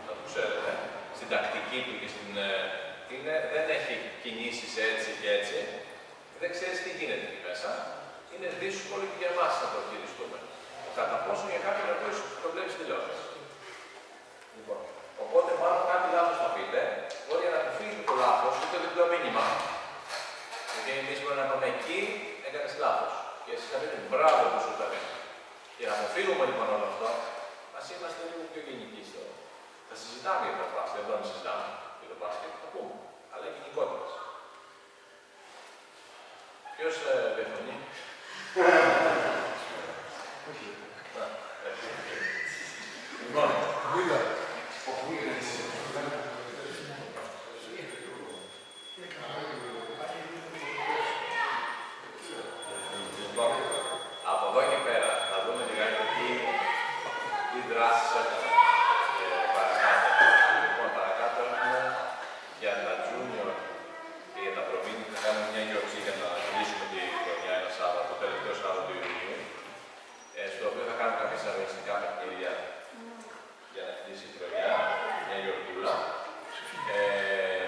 S1: θα το ξέρετε. Στην τακτική του και στην. Δεν έχει κινήσεις έτσι και έτσι. Δεν ξέρεις τι γίνεται εκεί μέσα. Είναι δύσκολο και για εμάς να το χειριστούμε. Κατά πόσο για κάποιον ο οποίος το βλέπει στη τηλεόραση. Λοιπόν, οπότε μάλλον κάτι λάθος θα πείτε, μπορεί να του φύγει το λάθος ή το διπλό μήνυμα. Γιατί εμείς μπορεί να πάμε εκεί, έκανες λάθος. Και εσείς θα πείτε μπράβο που σου τα έκανε. Και να αποφύγουμε λοιπόν όλο αυτό, ας είμαστε λίγο πιο γενικοί στο. Θα συζητάμε για το μπάσκετ, εδώ συζητάμε για το μπάσκετ, θα πούμε, αλλά γενικότερα. Ποιος διαφωνεί? Λοιπόν, από εδώ και πέρα θα δούμε λιγάκι τι δράσεις έκανα παρακάτω. Λοιπόν, παρακάτω έχουμε για τα junior και για τα προβίνη θα κάνουμε μια γιορτή για να κλείσουμε τη χρονιά ένα Σάββατο, το τελευταίο Σάββατο του Ιουνίου, στο οποίο θα κάνουμε κάποια αγωνιστικά παιχνίδια για να κλείσει η χρονιά, μια γιορτούλα.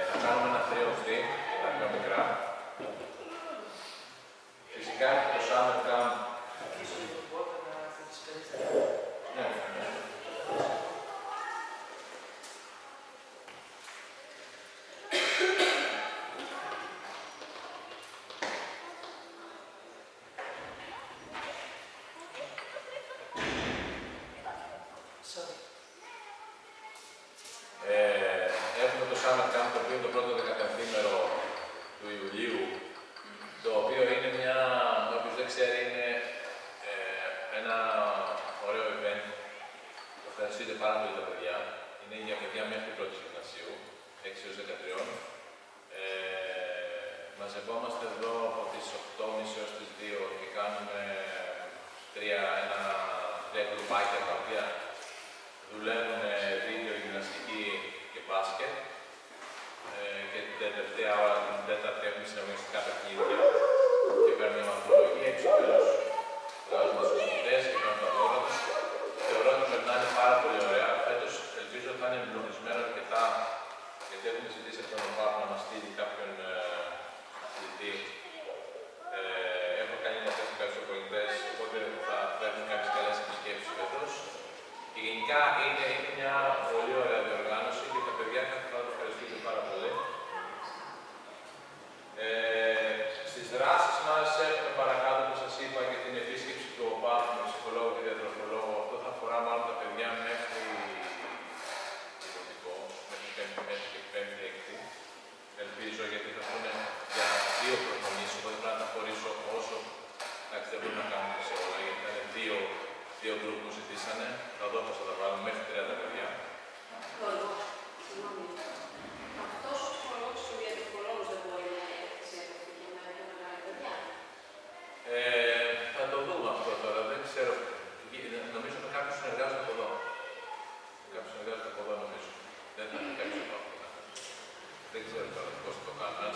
S1: Θα κάνουμε ένα 3-3 για τα πιο μικρά. Φυσικά το Summer Camp. Ναι. Έχουμε το Summer Camp, το οποίο είναι το πρώτο 15μέρο του Ιουλίου, το οποίο είναι μια, όποιος δεν ξέρει, είναι ένα ωραίο event. Το ευχαριστείτε πάρα πολύ τα παιδιά. Είναι για παιδιά μέχρι πρώτη γυμνασίου, 6 έως 13. Μαζευόμαστε εδώ από τις 8.30 έως τις 2 και κάνουμε τρία γκρουπάκια τα οποία δουλεύουν βίντεο, γυμναστική και μπάσκετ. Και την τελευταία ώρα, την τέταρτη, έχουμε συναγωνιστικά παιχνίδια και παίρνουμε μια μαθηματολογία. Έξω τέλος βγάζουμε τους μαθητές και κάνουμε τα δώρα τους. Θεωρώ ότι περνάνε πάρα πολύ ωραία. Φέτος ελπίζω ότι θα είναι εμπλουτισμένο αρκετά, γιατί έχουμε ζητήσει από τον ΟΠΑΠ να μας στείλει κάποιον αθλητή. Έχω κάνει να θέσει κάποιους προπονητές, οπότε θα έχουν κάποιες καλές επισκέψεις φέτος. Και γενικά είναι μια πολύ ωραία διοργάνωση και τα παιδιά θα το ευχαριστήσω πάρα πολύ. Στις δράσεις μας έχουμε παρακάτω, όπως σας είπα, και την επίσκεψη του ΟΠΑΠ με ψυχολόγο και διατροφολόγο. Αυτό θα αφορά μάλλον τα παιδιά μέχρι δημοτικό, μέχρι και πέμπτη-έκτη. Ελπίζω, γιατί θα πούνε για 2 προπονήσεις, οπότε πρέπει να τα χωρίσω όσο. Εντάξει, δεν μπορούμε να κάνουμε σε όλα, γιατί ήταν δύο γκρουπ που ζητήσανε. Θα δω πώς θα τα βάλουμε μέχρι 30 παιδιά.
S2: Συγγνώμη. Αυτός ο ψυχολόγος και ο διατροφολόγος δεν μπορεί να έρθει σε επαφή και να έχει μεγάλα παιδιά.
S1: Θα το δούμε αυτό τώρα, δεν ξέρω. Νομίζω ότι κάποιος συνεργάζεται από εδώ. Κάποιος συνεργάζεται από εδώ, νομίζω. Δεν θα έχει κάποιος από αυτό. Δεν ξέρω τώρα πώς θα το κάνουν. Αν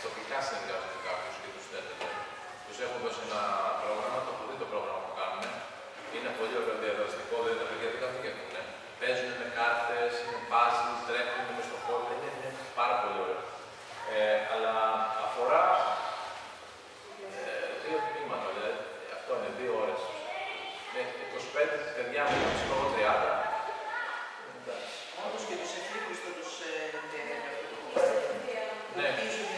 S1: τοπικά συνεργάζεται κάποιος και τους στέλνετε. Τους έχω δώσει ένα πρόγραμμα, το έχω δει το πρόγραμμα που κάνουν. Είναι πολύ ωραίο διαδραστικό, δηλαδή τα παιδιά δεν καθηγαίνουν. Παίζουν με κάρτες, με puzzles, τρέχουν μες στο χώρο, είναι πάρα πολύ ωραίο. Αλλά αφορά 2 τμήματα, δηλαδή αυτό είναι 2 ώρες. Με 25 παιδιά με το ψυχολόγο 30.
S6: Όμως και τους εθνικούς θα τους ενδιαφέρει αυτό το κομμάτι.
S1: Ναι.
S6: Νομίζουν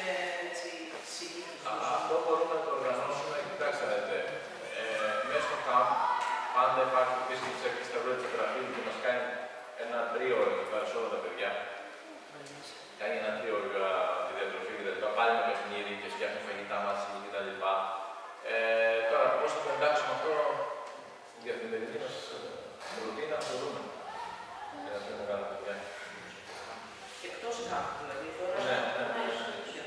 S6: έτσι συγκεκριμένους.
S1: Αυτό μπορούμε να το οργανώσουμε. Κοιτάξτε, μέσα στο camp πάντα υπάρχει επίσκεψη εκεί στα βράδια του γραφείου και μας κάνει ένα 3ωρο εκεί πέρα σε όλα τα παιδιά. Κάνει ένα 3ωρο για τη διατροφή κτλ. Πάλι με παιχνίδι και φτιάχνει φαγητά μαζί κτλ. Τώρα, πώς θα το εντάξουμε αυτό στην καθημερινή μας ρουτίνα, θα δούμε. Για να πούμε μεγάλα παιδιά.
S6: Εκτός κάπου, δηλαδή τώρα.
S1: Ναι.
S6: Για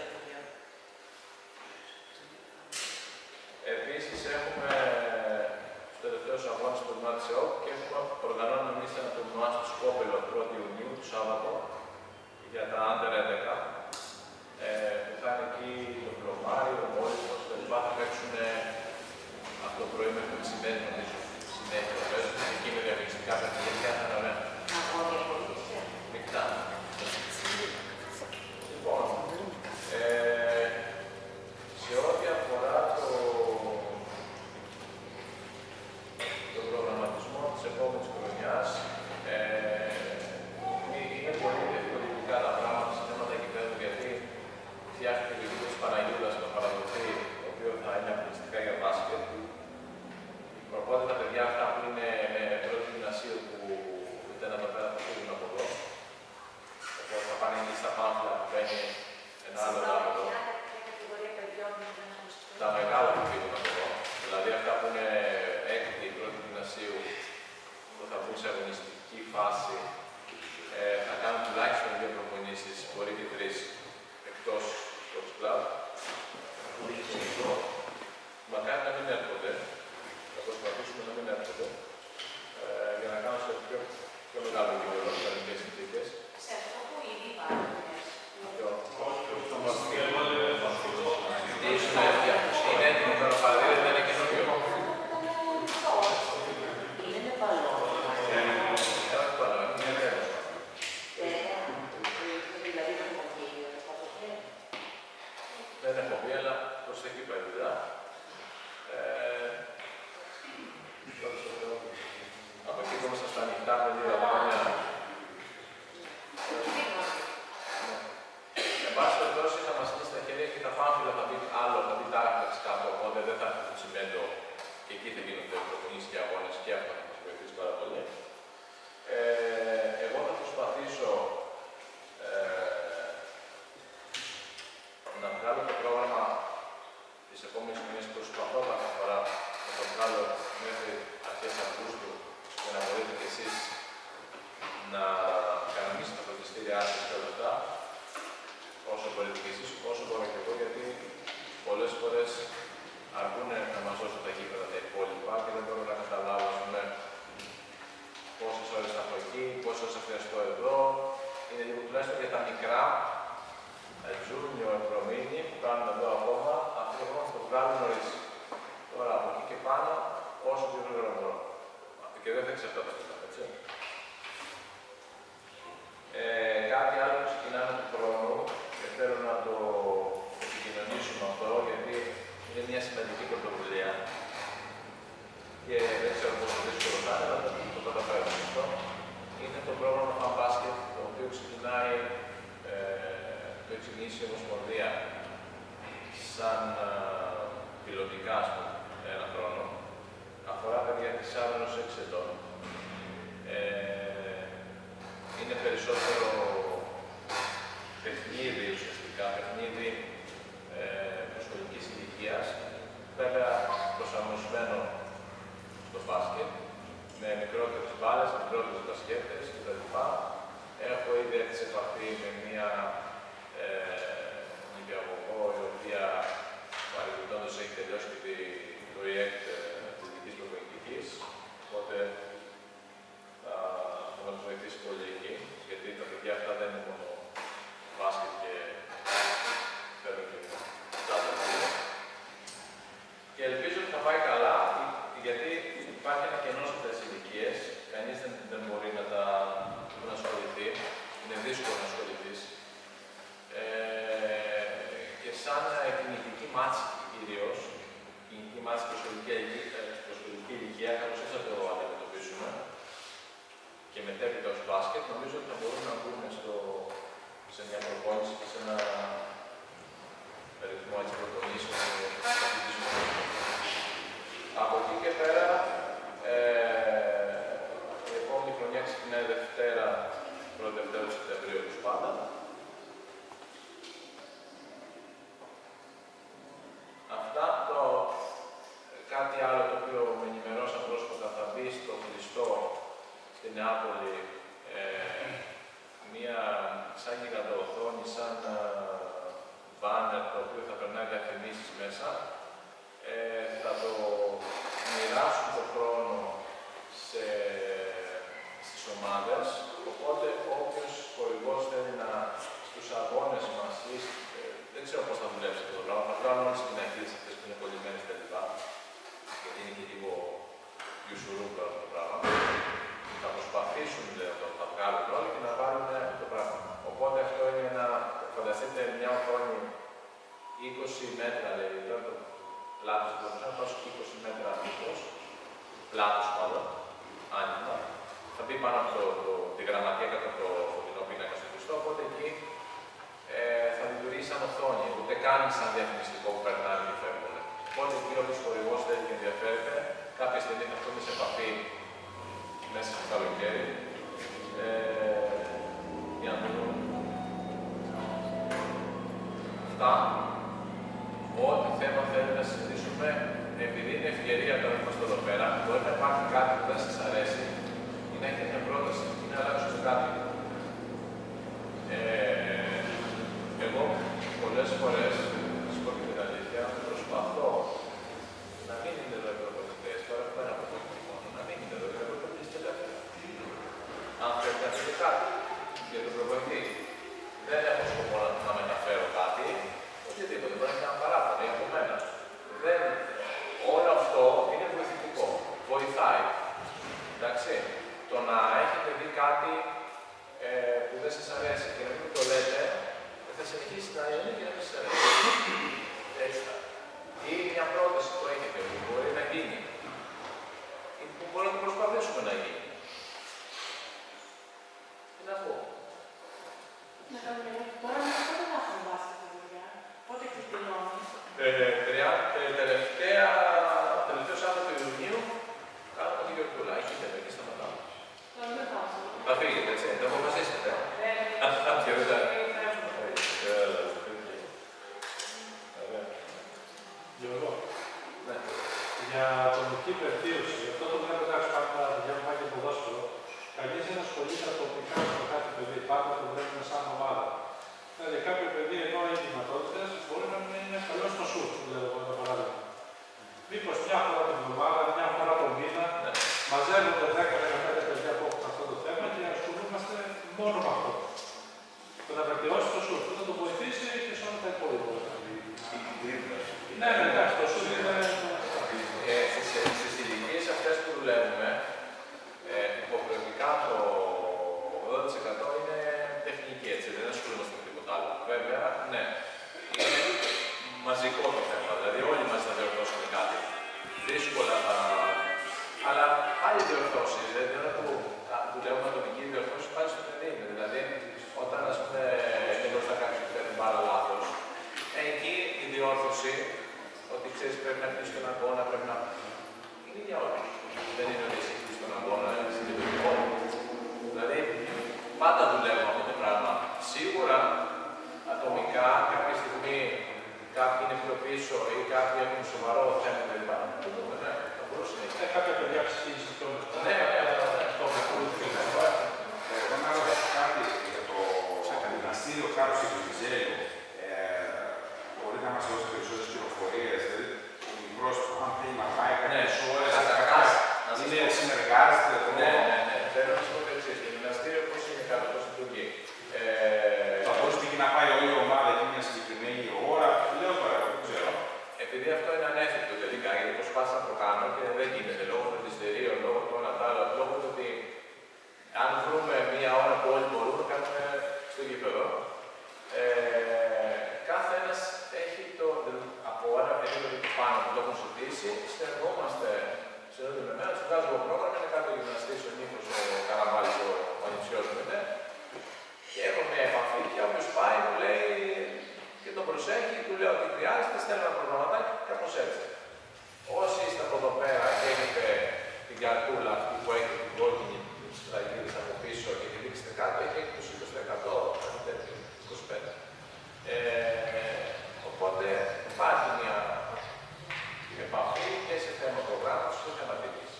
S1: να βγάλω το πρόγραμμα της επόμενης χρονιάς που προσπαθώ κάθε φορά να το βγάλω μέχρι αρχές Αυγούστου για να μπορείτε κι εσείς να κανονίσετε τα φροντιστήριά σας και όλα αυτά, όσο μπορείτε κι εσείς, όσο μπορώ και εγώ, γιατί πολλές φορές αρκούν να μας δώσουν τα γήπεδα τα υπόλοιπα και δεν μπορώ να καταλάβω, ας πούμε, πόσες ώρες θα έχω εκεί, πόσες ώρες θα χρειαστώ εδώ. Είναι λίγο τουλάχιστον για τα μικρά, junior, προμήνυ, που κάνουν εδώ ακόμα, αυτό το πράγμα θα το βγάλουν νωρίς. Τώρα από εκεί και πάνω, όσο πιο γρήγορα μπορώ. Και δεν θα εξαρτάται αυτό, έτσι. Κάτι άλλο που ξεκινάμε του χρόνου και θέλω να το επικοινωνήσουμε αυτό, γιατί είναι μια σημαντική πρωτοβουλία και δεν ξέρω πόσο δύσκολο θα είναι, αλλά το καταφέρουμε αυτό. Είναι το πρόγραμμα Fan Basket, το οποίο ξεκινάει, το έχει ξεκινήσει η Ομοσπονδία σαν πιλωτικά, ας πούμε, ένα χρόνο. Αφορά παιδιά 4-6 ετών. Είναι περισσότερο παιχνίδι, ουσιαστικά, παιχνίδι προσχολικής ηλικίας, βέβαια προσαρμοσμένο στο μπάσκετ, με μικρότερες μπάλες, μικρότερες μπασκέτες κτλ. Έχω ήδη έρθει σε επαφή με μία νηπιαγωγό, η οποία παρεμπιπτόντως έχει τελειώσει και το ΙΕΚΤ της Δυτικής Προπονητικής, οπότε θα μας βοηθήσει πολύ εκεί, γιατί τα παιδιά αυτά δεν είναι μόνο μπάσκετ και φέρνουν και τσάντα. Και ελπίζω ότι θα πάει καλά, γιατί υπάρχει ένα κενό σε αυτές τις ηλικίες. Κανείς δεν μπορεί να ασχοληθεί. Είναι δύσκολο να ασχοληθείς. Και σαν κινητική μάτση κυρίως, κινητική μάτση προσχολική ηλικία, κάπως έτσι θα το αντιμετωπίσουμε. Και μετέπειτα ως μπάσκετ, νομίζω ότι θα μπορούμε να μπούμε σε μια προπόνηση και σε ένα ρυθμό έτσι προπονήσεων και αθλητισμού. Από εκεί και πέρα, η επόμενη χρονιά ξεκινάει Δευτέρα, 1η Δευτέρα του Σεπτεμβρίου, όπως πάντα. Αυτά. Κάτι άλλο το οποίο με ενημερώσαν πρόσφατα, θα μπει στο κλειστό στην Νεάπολη μία σαν γιγαντοοθόνη, σαν μπάνερ, το οποίο θα περνάει διαφημίσεις μέσα. Θα το μοιράσουν το χρόνο στις ομάδες, οπότε όποιος χορηγός θέλει στους αγώνες μας ή δεν ξέρω πώς θα δουλέψει αυτό το πράγμα, θα βγάλουν όλες τις πινακίδες αυτές που είναι κολλημένες κτλ. Γιατί είναι και λίγο γιουσουρούμπα αυτό το πράγμα. Θα προσπαθήσουν, λέω, θα βγάλουν όλοι και να βάλουν αυτό το πράγμα. Οπότε αυτό είναι φανταστείτε μια οθόνη 20 μέτρα, λέει, τώρα το πλάτος του να πάω 20 μέτρα μήκος, πλάτος μάλλον, άνοιγμα. Θα μπει πάνω από τη γραμματεία κάτω από το φωτεινό πίνακα στο Χριστό, οπότε εκεί θα λειτουργήσει σαν οθόνη, ούτε καν σαν διαφημιστικό που περνάνε και φεύγουν. Οπότε εκεί όποιος χορηγός θέλει και ενδιαφέρεται, κάποια στιγμή θα έρθουμε σε επαφή μέσα στο καλοκαίρι για να το δούμε. Αυτά. Ό,τι θέμα θέλετε να συζητήσουμε, επειδή είναι ευκαιρία τώρα που είμαστε εδώ πέρα, μπορεί να υπάρχει κάτι που δεν σας αρέσει ή να έχετε μια πρόταση ή να αλλάξετε κάτι. Εγώ πολλές φορές, να σας πω και την αλήθεια, προσπαθώ να μην είναι εδώ οι προπονητές. Τώρα που πέρα από το μόνο, να μην είναι εδώ οι προπονητές τελευταία. Αν θέλετε να πείτε κάτι για τον προπονητή, δεν έχω σκοπό να μεταφέρω κάτι. Οτιδήποτε, μπορεί να είναι ένα παράπονο ή από μένα. Όλο αυτό είναι βοηθητικό. Βοηθάει. Εντάξει. Το να έχετε δει κάτι που δεν σας αρέσει και να μην το λέτε, θα συνεχίσει να είναι και να μην σας αρέσει. Έτσι θα. Ή μια πρόταση που έχετε που μπορεί να γίνει. Ή που μπορεί να το προσπαθήσουμε να γίνει. Τι να πω.
S6: Να κάνουμε τώρα πότε θα έχουμε βάσει τα δουλειά, πότε ξεκινώνει.
S1: Τελευταίο Σάββατο Ιουνίου κάνουμε τη γιορτούλα. Εκεί δεν εκεί σταματάμε.
S6: Τώρα δεν πάω.
S1: Θα φύγετε, έτσι, το αποφασίσετε. Και μετά.
S4: αυτή η βελτίωση, αυτό το βλέπω εντάξει πάντα τα παιδιά μου πάει και ποδόσφαιρο, κανείς δεν ασχολείται ατομικά με κάθε παιδί, πάντα το βλέπουμε σαν ομάδα. Δηλαδή κάποιο παιδί ενώ έχει δυνατότητες μπορεί να μην είναι καλό στο σουτ, λέω εγώ το παράδειγμα. Μήπως μια φορά την εβδομάδα, μια φορά το μήνα, μαζεύονται 10-15 παιδιά που έχουν αυτό το θέμα και ασχολούμαστε μόνο με αυτό. Το να βελτιώσει το σουτ, θα το βοηθήσει και σε όλα τα υπόλοιπα. Ναι, εντάξει, το σουτ είναι.
S1: Στις ηλικίες αυτές που δουλεύουμε, υποχρεωτικά το 80% είναι τεχνική, έτσι, δεν ασχολούμαστε με τίποτα άλλο. Βέβαια, ναι, είναι μαζικό το θέμα, δηλαδή όλοι μας θα διορθώσουμε κάτι. Δύσκολα θα... Αλλά πάλι διορθώσεις, δηλαδή ώρα που δουλεύουμε ατομική διορθώση πάλι στο παιδί είναι. Δηλαδή, όταν ας πούμε είναι μπροστά κάποιος που κάνει πάρα λάθος, εκεί η διόρθωση, ότι ξέρεις πρέπει να κλείσει τον αγώνα, πρέπει να... Είναι για όλα. Δεν είναι ότι εσύ κλείσει τον αγώνα, εσύ δεν είναι όλοι. Δηλαδή, πάντα δουλεύουμε αυτό το πράγμα. Σίγουρα, ατομικά, κάποια στιγμή κάποιοι είναι πιο πίσω ή κάποιοι έχουν σοβαρό θέμα κλπ. Το δούμε, ναι, θα μπορούσε να είναι.
S4: Κάποια παιδιά ψηφίζουν πιο μετά.
S1: Ναι,
S5: εγώ να ρωτήσω κάτι για το γυμναστήριο κάτω στη Βενιζέλου. Μπορείτε να μας δώσετε περισσότερες πληροφορίες, δηλαδή ο μικρός που αν θέλει να πάει κάποιες ώρες, είναι συνεργάζεται εδώ.
S1: Ναι. Θέλω να σας πω το εξής. Το γυμναστήριο πώς είναι κάτω, πώς λειτουργεί.
S5: Θα μπορούσε να πάει όλη η ομάδα εκεί μια συγκεκριμένη ώρα. Λέω τώρα, δεν ξέρω.
S1: Επειδή αυτό είναι ανέφικτο τελικά, γιατί προσπάθησα να το κάνω και δεν γίνεται λόγω φροντιστερίων, λόγω του όλα τα άλλα, λόγω του ότι αν βρούμε μία ώρα που όλοι μπορούμε, κάνουμε στο γήπεδο. Κάθε ένας έχει το από ώρα περίπου πάνω που το έχουν συζητήσει, συνεργόμαστε με μένα, του βγάζω το πρόγραμμα, είναι κάτω γυμναστής ο Νίκος, ο Καραβάλης, ο ανιψιός μου είναι. Και έχω μια επαφή και όποιος πάει μου λέει και τον προσέχει, του λέω ότι χρειάζεται, στέλνω ένα προγραμματάκι, κάπως έτσι. Όσοι είστε από εδώ πέρα και έχετε την καρτούλα αυτή που έχει την κόκκινη σφραγίδα από πίσω και τη δείξετε κάτω, έχει έκπτωση 20%, κάτι τέτοιο, 25%. Οπότε υπάρχει μια επαφή και σε θέμα προγράμματος και θέμα δίκης.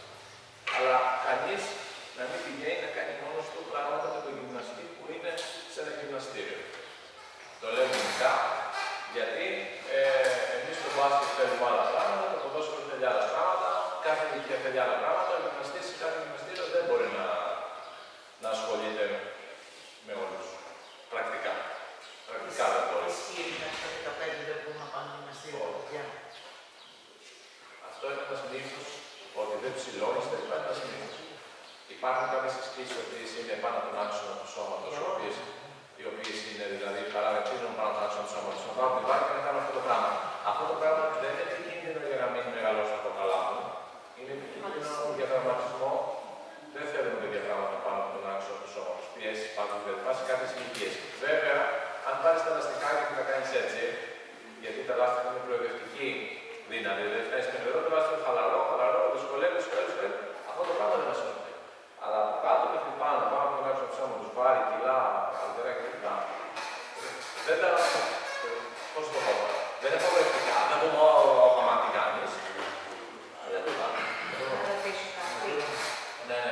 S1: Αλλά κανείς να μην πηγαίνει να κάνει μόνος του πράγματα με τον γυμναστή που είναι σε ένα γυμναστήριο. Το λέω γενικά, γιατί εμείς στο μπάσκετ θέλουμε άλλα πράγματα, το ποδόσφαιρο θέλει άλλα πράγματα, κάθε ηλικία θέλει άλλα πράγματα, ο γυμναστής σε κάθε γυμναστήριο δεν μπορεί να ασχολείται με όλους. Πρακτικά. Πρακτικά δεν μπορεί.
S7: Ισχύει αυτά τα 15 δεν μπορούν να πάνε γυμναστήριο τα παιδιά.
S1: Αυτό είναι ένας μύθος, ότι δεν ψηλώνεις, δεν υπάρχει ένας μύθος. Υπάρχουν κάποιες ασκήσεις οι οποίες είναι πάνω από τον άξονα του σώματος, οι οποίες είναι δηλαδή παραδεκτίζουν πάνω από τον άξονα του σώματος. Να πάω την βάρη και να κάνω αυτό το πράγμα. Αυτό το πράγμα δεν είναι επικίνδυνο για να μην μεγαλώσει το καλά μου. Είναι επικίνδυνο για τραυματισμό. Δεν θέλουμε τέτοια πράγματα πάνω από τον άξονα του σώματος. Πιέσεις πάνω από την σε κάποιες ηλικίες. Βέβαια, αν πάρεις τα λαστιχάκια και τα κάνεις έτσι, γιατί τα λάστιχα είναι προοδευτική δύναμη, δεν φτάνει στο νερό, το λάστιχο χαλαρό, δυσκολεύει, αυτό το πράγμα δεν μας είναι. Αλλά από κάτω μέχρι πάνω από τον άξονα του σώματος, βάρη, κιλά, αλτερά κλπ. Δεν τα. Πώς το πω, δεν είναι προοδευτικά. Δεν πούμε άμα τι κάνεις. Δεν το κάνω.
S2: Να ρωτήσω κάτι.
S1: Ναι.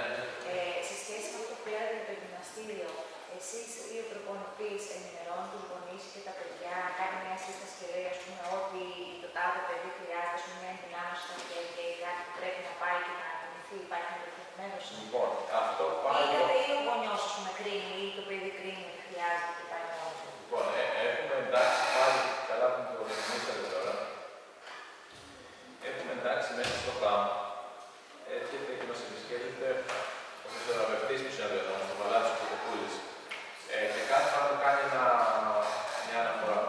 S2: Σε σχέση με αυτό που λέγατε για το γυμναστήριο, εσείς ή ο προπονητής ενημερώνει τους γονείς και τα παιδιά, κάνει μια σύσταση και λέει ας πούμε ότι το τάδε παιδί χρειάζεται μια ενδυνάμωση στα χέρια ή κάτι που πρέπει να πάει και να κινηθεί, υπάρχει ένα δεδομένο.
S1: Λοιπόν, αυτό πάλι.
S2: Ή ο γονιός ας πούμε κρίνει ή το παιδί κρίνει ότι χρειάζεται και πάει μόνο του.
S1: Λοιπόν, έχουμε εντάξει πάλι, καλά που το θυμήσατε τώρα. Έχουμε εντάξει μέσα στο πράγμα. Έρχεται και μας επισκέπτεται ο φυσιοθεραπευτής που συναντιόταν στο παλάτι του Κοκοπούλης. Και κάθε χρόνο κάνει μια αναφορά.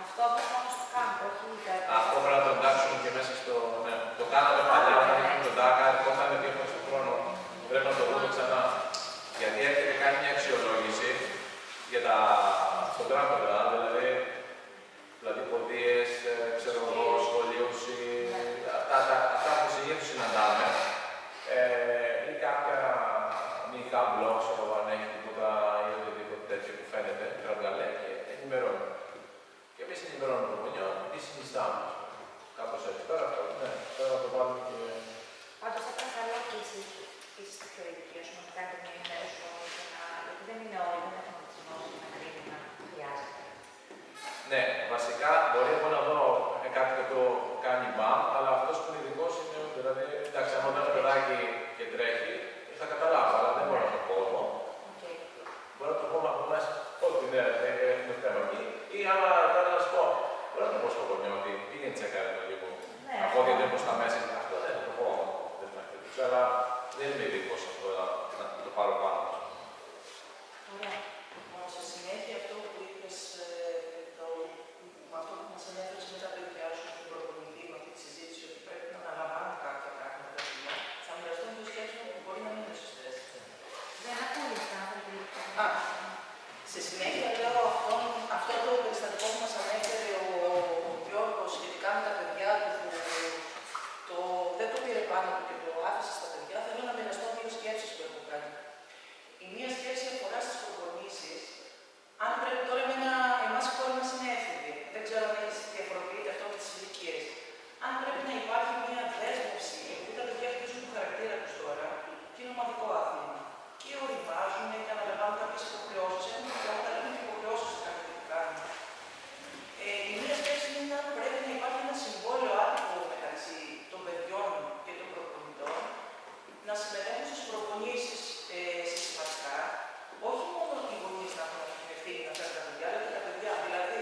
S2: Αυτό όμως όμως το κάνουμε, όχι
S1: Αυτό πρέπει να το εντάξουμε και μέσα στο. Ναι. Το κάναμε παλιά, όταν είχαμε τον ΤΑΚΑ, το είχαμε 2 φορές τον χρόνο. Πρέπει να το δούμε ξανά. Γιατί έρχεται και κάνει μια αξιολόγηση για τον τράπεζα, δηλαδή ποδίες, ξέρω εγώ, σχολείωση, αυτά που συνήθως συναντάμε. Ή κάποια μυϊκά μπλοκ, αν έχει τίποτα ή οτιδήποτε τέτοιο που φαίνεται, τραυγαλέ και ενημερώνει. Και εμείς ενημερώνουμε τον γονιό τι συνιστάμε. Κάπως έτσι. Τώρα αυτό, ναι, τώρα να το βάλουμε και Ναι, βασικά μπορεί εγώ να δω κάτι το οποίο κάνει μπαμ, αλλά αυτός που είναι ειδικός είναι. Δηλαδή, εντάξει, αν δω ένα παιδάκι και τρέχει, θα καταλάβω, αλλά δεν μπορώ να το πω εγώ. Μπορώ να το πω μέσα ότι ναι, έχουμε θέμα εκεί. Ή άμα θέλω να σου πω, μπορώ να το πω στο γονιό ότι πήγαινε τσεκάρε το λίγο. Από ό,τι δεν στα μέσα, αυτό δεν θα το πω. Δεν θα το αλλά δεν είμαι ειδικός αυτό να το πάρω πάνω.
S8: Ωραία. Όμως, στη συνέχεια αυτό που είπες, αυτό που μας ανέφερες με τα παιδιά σου στην προπονητή, με αυτή τη συζήτηση, ότι πρέπει να αναλαμβάνουν κάποια πράγματα, θα μοιραστώ με το σκέψη μου που μπορεί να μην είναι σωστές.
S6: Δεν ακούγεται αυτά.
S8: Στη συνέχεια λέω αυτό το περιστατικό που μας ανέφερε ο Γιώργος σχετικά με τα παιδιά του, δεν το πήρε πάνω του και το άφησε στα παιδιά. Θέλω να μοιραστώ δύο σκέψεις που έχω κάνει. Η μία σκέψη αφορά στις προπονήσεις. Αν πρέπει τώρα εμάς η κόρη μας είναι έφηβη, δεν ξέρω αν διαφοροποιείται αυτό με τις ηλικίες. Αν πρέπει να υπάρχει μια δέσμευση, επειδή τα παιδιά χτίζουν το χαρακτήρα τους τώρα, και είναι ομαδικό άθλημα. Και οριμάζουν και αναλαμβάνουν κάποιες υποχρεώσεις, έχουν και καταλήγουν υποχρεώσεις σε κάτι που κάνουν. Η μία σκέψη είναι αν πρέπει να υπάρχει ένα συμβόλαιο άτυπο μεταξύ των παιδιών και των προπονητών, να συμμετέχουν στις προπονήσεις συστηματικά, όχι μόνο οι γονείς να έχουν την ευθύνη να φέρουν τα παιδιά, αλλά και τα παιδιά. Δηλαδή,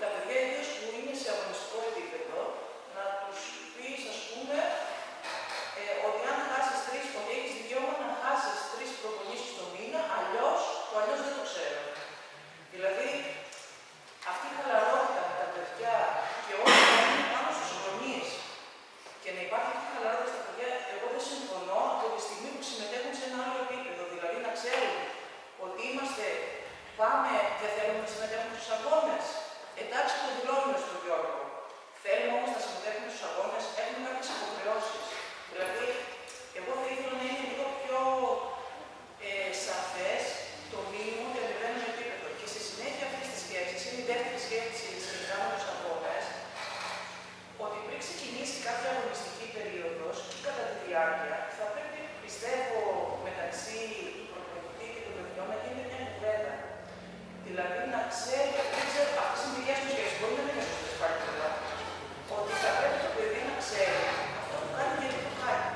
S8: τα παιδιά ιδίως που είναι σε αγωνιστικό επίπεδο, να τους πεις, ας πούμε, ότι αν χάσεις ότι έχεις δικαίωμα να χάσεις 3 προπονήσεις το μήνα, αλλιώς δεν το ξέρω. Δηλαδή, αυτή η χαλαρότητα με τα παιδιά και όλα να είναι πάνω στους γονείς και να υπάρχει αυτή η χαλαρότητα στα παιδιά, εγώ δεν συμφωνώ από τη στιγμή που συμμετέχουν σε ένα άλλο επίπεδο. Δηλαδή, να ξέρουν ότι δεν θέλουμε να συμμετέχουμε στους αγώνες. Εντάξει, το δηλώνουμε στον Γιώργο. Θέλουμε όμως να συμμετέχουμε στους αγώνες, έχουμε κάποιες υποχρεώσεις. Δηλαδή, εγώ θα ήθελα να είναι λίγο πιο σαφές το μήνυμα ότι ανεβαίνουμε επίπεδο. Και στη συνέχεια αυτής της σκέψης, είναι η δεύτερη σκέψη σχετικά με τους αγώνες, ότι πριν ξεκινήσει κάποια αγωνιστική περίοδος ή κατά τη διάρκεια, θα πρέπει, πιστεύω, μεταξύ του προπονητή και των παιδιών να γίνει μια κουβέντα. Δηλαδή, να ξέρει, αυτές είναι δικές μου σκέψεις, μπορεί να μην είναι σωστές πάλι καλά, ότι θα πρέπει το παιδί να ξέρει αυτό που κάνει γιατί το κάνει.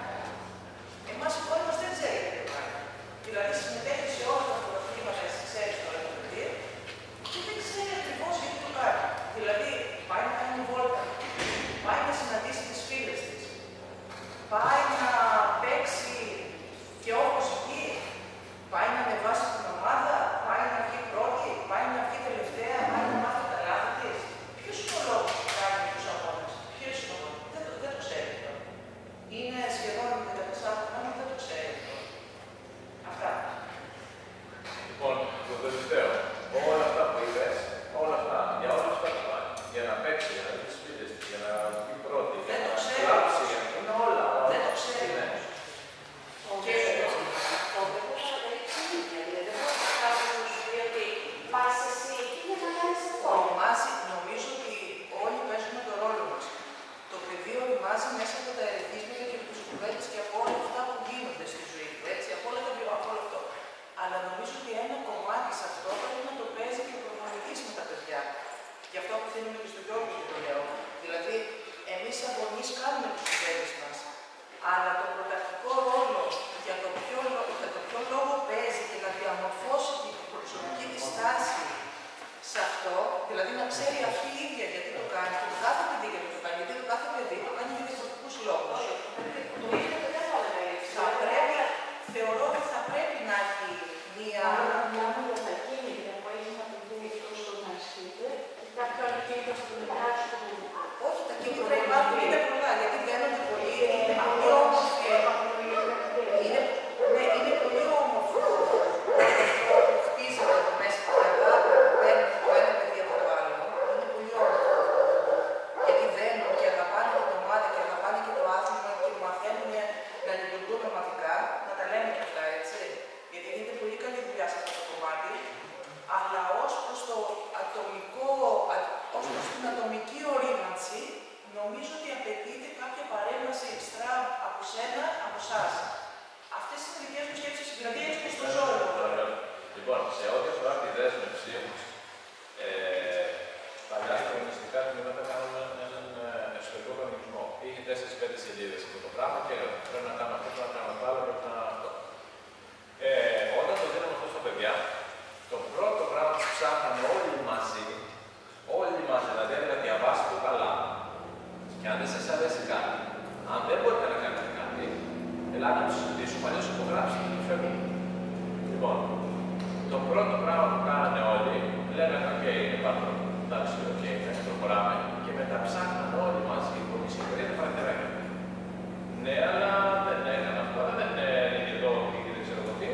S8: Εμάς η κόρη μας δεν ξέρει γιατί το κάνει. Δηλαδή, συμμετέχει σε όλα τα πρωταθλήματα, εσύ ξέρεις τώρα το παιδί, και δεν ξέρει ακριβώς γιατί το κάνει. Δηλαδή, πάει να κάνει βόλτα, πάει να συναντήσει τις φίλες της, πάει να παίξει και όπως εκεί, πάει να ανεβάσει την ομάδα, πάει να βγει πρώτη, πάει να βγει τελευταία, πάει να μάθει τα λάθη της. Ποιος είναι ο λόγος που κάνει τους αγώνες, ποιος είναι ο λόγος, δεν το ξέρει τώρα. Είναι σχεδόν 14 χρόνια, δεν το ξέρει τώρα. Αυτά.
S1: Λοιπόν, το τελευταίο. Όλα αυτά που είπες, για όλα αυτά τα πάει. Για να παίξει, για να δει τις φίλες της, για να βγει πρώτη, για να κλάψει, είναι όλα.
S8: Δεν το ξέρει.
S2: Και αυτό δεν μπορεί να ρίξει ίδια. Δηλαδή, δεν μπορεί κάποιος να σου πει ότι πας εσύ εκεί για να κάνεις αυτό.
S8: Οριμάζει, νομίζω ότι όλοι παίζουμε τον ρόλο μας. Το παιδί οριμάζει μέσα από τα ερεθίσματα και από τις κουβέντες και από όλα αυτά που γίνονται στη ζωή του, έτσι, από όλα τα βιβλία, από όλο αυτό. Αλλά νομίζω ότι ένα κομμάτι σε αυτό πρέπει να το παίζει και ο προπονητής με τα παιδιά. Γι' αυτό απευθύνουμε και στον Γιώργο και το λέω. Δηλαδή, εμείς σαν γονείς κάνουμε τις κουβέντες μας. Αλλά το πρωταρχικό ρόλο για το ποιο λόγο παίζει και να διαμορφώσει την προσωπική της στάση σε αυτό, δηλαδή να ξέρει αυτή η ίδια γιατί το κάνει και το κάθε παιδί γιατί το κάνει, γιατί το κάθε παιδί το κάνει για διαφορετικούς λόγους.
S2: Το ίδιο δεν θα
S8: πρέπει, θεωρώ ότι θα πρέπει να έχει μία... Όχι, τα κίνητρα υπάρχουν, είναι πολλά, γιατί δένονται πολύ, είναι πολύ όμορφοι. Είναι πολύ όμορφο που χτίζεται εδώ μέσα από τα αγάπη που παίρνει το ένα παιδί από το άλλο. Είναι πολύ όμορφο.
S1: σελίδες αυτό το πράγμα και πρέπει να κάνω αυτό, πρέπει να κάνω το άλλο, πρέπει να αυτό. Όταν το δίναμε αυτό στα παιδιά, το πρώτο πράγμα που ψάχναμε όλοι μαζί, δηλαδή έλεγα διαβάστε το καλά. Και αν δεν σας αρέσει κάτι, αν δεν μπορείτε να κάνετε κάτι, ελάτε να το συζητήσουμε, αλλιώς υπογράψτε και φεύγουμε. Λοιπόν, το πρώτο πράγμα που κάνανε όλοι, λέγανε: OK, είναι πάνω. Εντάξει, OK, θα προχωράμε. Και μετά ψάχναν όλοι μαζί οι γονείς και τα παραθυράκια. Ναι, αλλά δεν έκανα αυτό, δεν είναι εδώ και δεν ξέρω τι.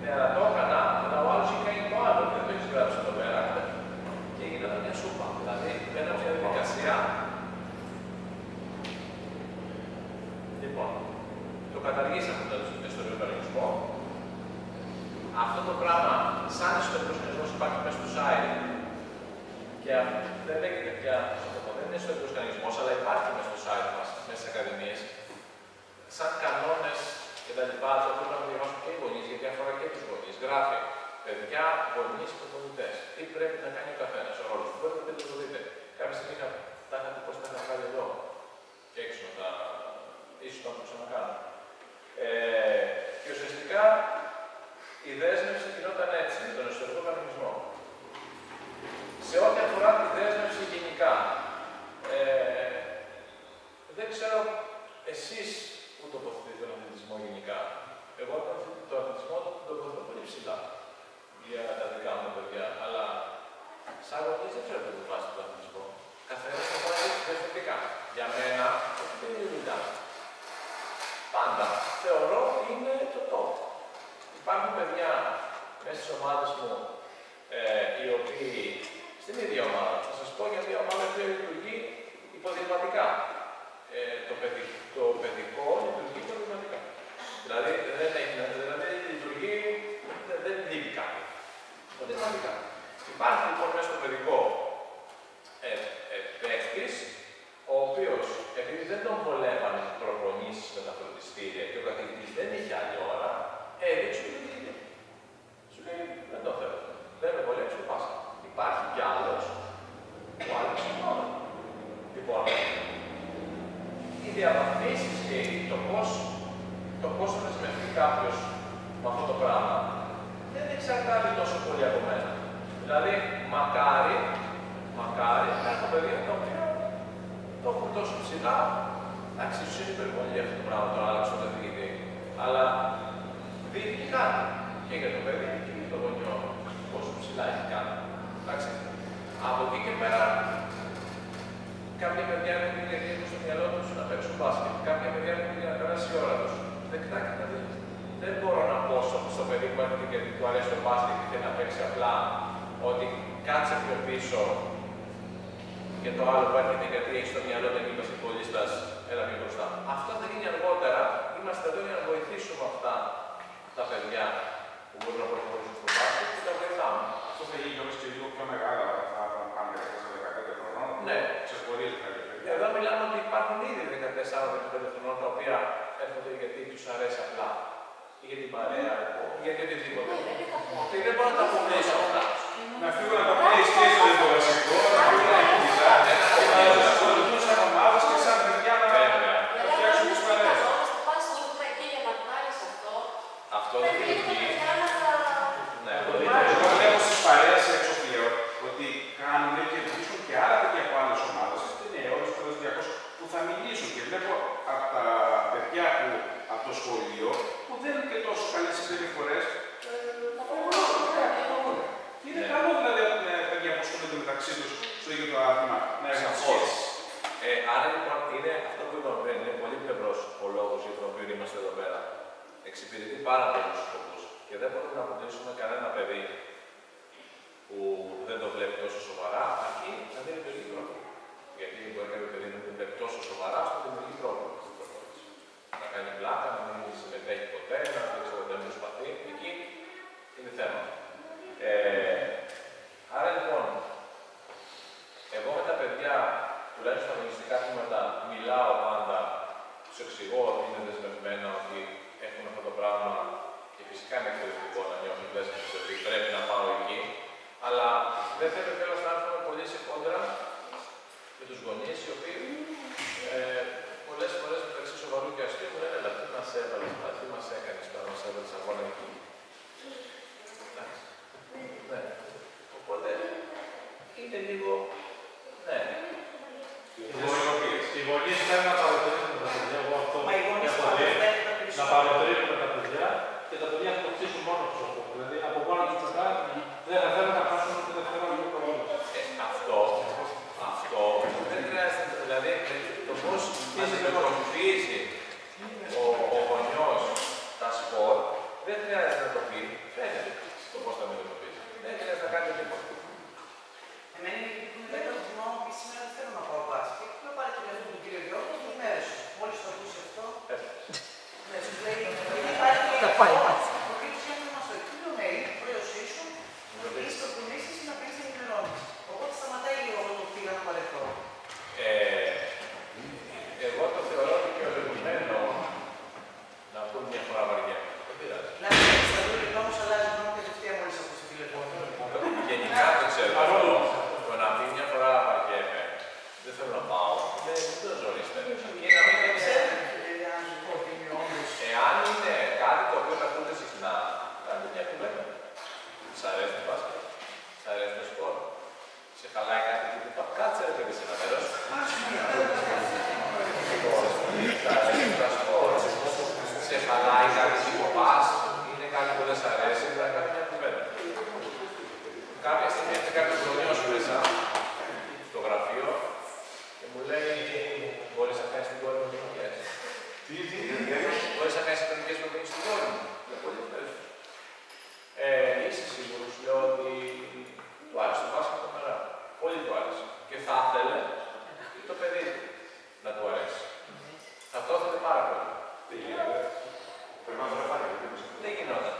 S1: Ναι, αλλά το έκανα, αλλά ο άλλος είχε κάνει το άλλο και δεν το έχεις γράψει εδώ πέρα. Και γινόταν μια σούπα. Δηλαδή, μπαίναμε μια διαδικασία. Λοιπόν, το καταργήσαμε το ιστορικό κανονισμό. Αυτό το πράγμα, σαν ιστορικός κανονισμός, υπάρχει μέσα στο site. Και δεν λέγεται πια, δεν είναι ιστορικός κανονισμός, αλλά υπάρχει μέσα στο site μας, μέσα στις ακαδημίες, σαν κανόνες και τα λοιπά, το οποίο να διαβάσουν και οι γονείς, γιατί αφορά και τους γονείς. Γράφει παιδιά, γονείς, προπονητές. Τι πρέπει να κάνει ο καθένας, ο ρόλος του. Μπορείτε να το δείτε. Κάποια στιγμή τα είχατε πώς τα είχα βγάλει εδώ. Και έξω τα. Ίσως το ξανακάνω. Και ουσιαστικά η δέσμευση γινόταν έτσι, με τον ιστορικό κανονισμό. Σε ό,τι αφορά τη δέσμευση γενικά, δεν ξέρω εσείς που τοποθετείτε τον αθλητισμό γενικά. Εγώ τον αθλητισμό τον τοποθετώ πολύ ψηλά για τα δικά μου παιδιά, αλλά σαν γονείς δεν ξέρω τι το βάζει τον αθλητισμό. Καθένας το βάζει διαφορετικά. Για μένα, δεν είναι δουλειά. Πάντα θεωρώ ότι είναι το top. Υπάρχουν παιδιά μέσα στις ομάδες μου οι οποίοι στην ίδια ομάδα. Θα σας πω για μια ομάδα που λειτουργεί υποδειγματικά. Το παιδικό λειτουργεί υποδειγματικά. Δηλαδή δεν λειτουργεί, δεν λείπει κάτι. Υποδειγματικά. Υπάρχει λοιπόν μέσα στο παιδικό παίκτης, ο οποίος επειδή δεν τον βολεύανε προπονήσεις με τα φροντιστήρια και ο καθηγητής δεν είχε άλλη ώρα, έδειξε ότι είναι. Σου λέει δεν το θέλω. Δεν με βολεύει, σου πάσα. Υπάρχει κι άλλος που άλλαξε την ώρα. Λοιπόν, οι διαβαθμίσεις και το πώς θα δεσμευτεί κάποιος με αυτό το πράγμα δεν εξαρτάται τόσο πολύ από μένα. Δηλαδή, μακάρι να έχω παιδιά τα οποία το έχουν τόσο ψηλά. Εντάξει, ίσως είναι υπερβολή αυτό το πράγμα, το άλλαξε το καθηγητή. Αλλά δείχνει κάτι και για το παιδί και για το γονιό πόσο ψηλά έχει κάνει. Εντάξει. Από εκεί και πέρα, κάποια παιδιά έχουν την στο μυαλό τους να παίξουν μπάσκετ. Κάποια παιδιά έχουν την να περάσει η ώρα τους. Δεκτά και τα δύο. Δεν μπορώ να πω στο παιδί που έρχεται και του αρέσει το μπάσκετ και θέλει να παίξει απλά ότι κάτσε πιο πίσω και το άλλο που έρχεται γιατί έχει στο μυαλό την ύπαση πολύ έλα πιο μπροστά. Αυτό θα γίνει αργότερα. Είμαστε εδώ για να βοηθήσουμε αυτά τα παιδιά που μπορούν να προχωρήσουν στο μπάσκετ και τα βοηθάμε.
S5: Αυτό θα γίνει όμως και λίγο πιο μεγάλα, θα πάμε 14-15 χρονών.
S1: Ναι.
S5: Ξεσπορίζει κάποια παιδιά.
S1: Εδώ μιλάμε ότι υπάρχουν ήδη 14-15 χρονών τα οποία έρχονται γιατί τους αρέσει απλά. Ή για την παρέα, ή γιατί οτιδήποτε. Και δεν μπορώ να τα αποκλείσω αυτά.
S5: Να φύγω να τα PlayStation είναι το βασικό, να φύγω να εκκινητά, να ασχοληθούν σαν ομάδες και σαν παιδιά να φτιάξουν τις παρέες.
S1: Αυτό δεν λειτουργεί.
S5: Εγώ βλέπω στις παρέες έξω πλέον ότι κάνουν και βρίσκουν και άλλα παιδιά από άλλες ομάδες, είτε είναι όλες τις παιδευτιακές που θα μιλήσουν. Και βλέπω από τα παιδιά από το σχολείο που δεν είναι και τόσο καλές συμπεριφορές. Είναι καλό δηλαδή παιδιά που ασχολούνται μεταξύ τους στο ίδιο το άθλημα να έχουν σχέσεις.
S1: Άρα λοιπόν είναι αυτό που είπαμε πριν, είναι πολύ πλευρός ο λόγος για τον οποίο είμαστε εδώ πέρα. Εξυπηρετεί πάρα πολλούς σκοπούς και δεν μπορούμε να αποκλείσουμε κανένα παιδί που δεν το βλέπει τόσο σοβαρά, αρκεί να δεν δημιουργεί πρόβλημα. Γιατί μπορεί κάποιο παιδί να δεν βλέπει τόσο σοβαρά, στο δημιουργεί πρόβλημα. Να κάνει πλάκα, να μην συμμετέχει ποτέ, να δεν προσπαθεί. Εκεί είναι θέμα. Άρα λοιπόν, εγώ με τα παιδιά, τουλάχιστον στα αγωνιστικά τμήματα, μιλάω πάντα, τους εξηγώ ότι είναι δεσμευμένα, ότι έχουν αυτό το πράγμα και φυσικά είναι εκπαιδευτικό να νιώθουν δέσμευση ότι πρέπει να πάω εκεί. Αλλά δεν θέλω τέλος να έρθουμε πολύ σε κόντρα με τους γονείς, οι οποίοι πολλές φορές μεταξύ λίγο. Ναι.
S4: Οι γονείς θέλουν να παροτρύνουν τα παιδιά. Εγώ αυτό
S8: Μα οι γονείς
S4: έχω
S8: πάντα
S4: δει.
S8: δεν είναι τα
S4: Να
S8: περισσότερα.
S4: παροτρύνουν τα παιδιά και τα παιδιά θα το χτίσουν μόνο τους αυτό. Δηλαδή από μόνο τους μετά δεν θα θέλουν να χάσουν ούτε δευτερόλεπτο χρόνο.
S1: Αυτό δεν χρειάζεται. Δηλαδή το πώς αντιμετωπίζει ο γονιός τα σπορ δεν χρειάζεται να το πει. Φαίνεται το πώς τα αντιμετωπίζει. Δεν χρειάζεται να κάνει τίποτα.
S8: Εμένα είναι που μου λέει ότι μама πει σήμερα δεν θέλω να πάω μπάσκετ. Με πάρει τηλέφωνο τον κύριο Γιώργο και μέρες. Μόλις το ακούσει αυτό. Ναι, σου λέει γιατί υπάρχει και αυτό. Ο κύριος Γιώργος μας το εκεί. Λέω ναι, είναι προϊοσή σου. Να πεις προπονήσεις ή να πεις να ενημερώνεις. Οπότε σταματάει λίγο αυτό το πήγα να παρεθώ.
S1: Εγώ το θεωρώ δικαιολογημένο να πούμε μια φορά βαριέμαι. Δεν πειράζει.
S8: Να μην στα 2 λεπτά όμως αλλάζει μόνο τελευταία μόλις ακούσει τηλεφώνημα.
S1: Γενικά το ξέρω. Το να πει μια φορά βαριέμαι, δεν θέλω να πάω, δεν το ζωρίστε. Και να μην ξέρετε. Εάν είναι κάτι το οποίο τα ακούτε συχνά, κάντε μια κουβέντα. Σ' αρέσει το μπάσκετ, σ' αρέσει το σπορ, σε χαλάει κάτι που είπα, κάτσε ρε παιδί σε ένα μέρος. Σε χαλάει κάτι που πας, είναι κάτι που δεν σ' αρέσει, θα κάνει μια κουβέντα. Κάποια στιγμή έρχεται κάποιος γονιός μέσα στο γραφείο και μου λέει μπορείς να κάνεις την κόρη μου κοινωνικές. Μπορείς να κάνεις κοινωνικές μου στην κόρη μου. Πολύ ευχαριστώ. Είσαι σίγουρος, λέω ότι του άρεσε το μπάσκετ το μέρα. Πολύ του άρεσε. Και θα ήθελε και το παιδί του να του αρέσει. Θα το ήθελε πάρα πολύ. Δεν γινόταν.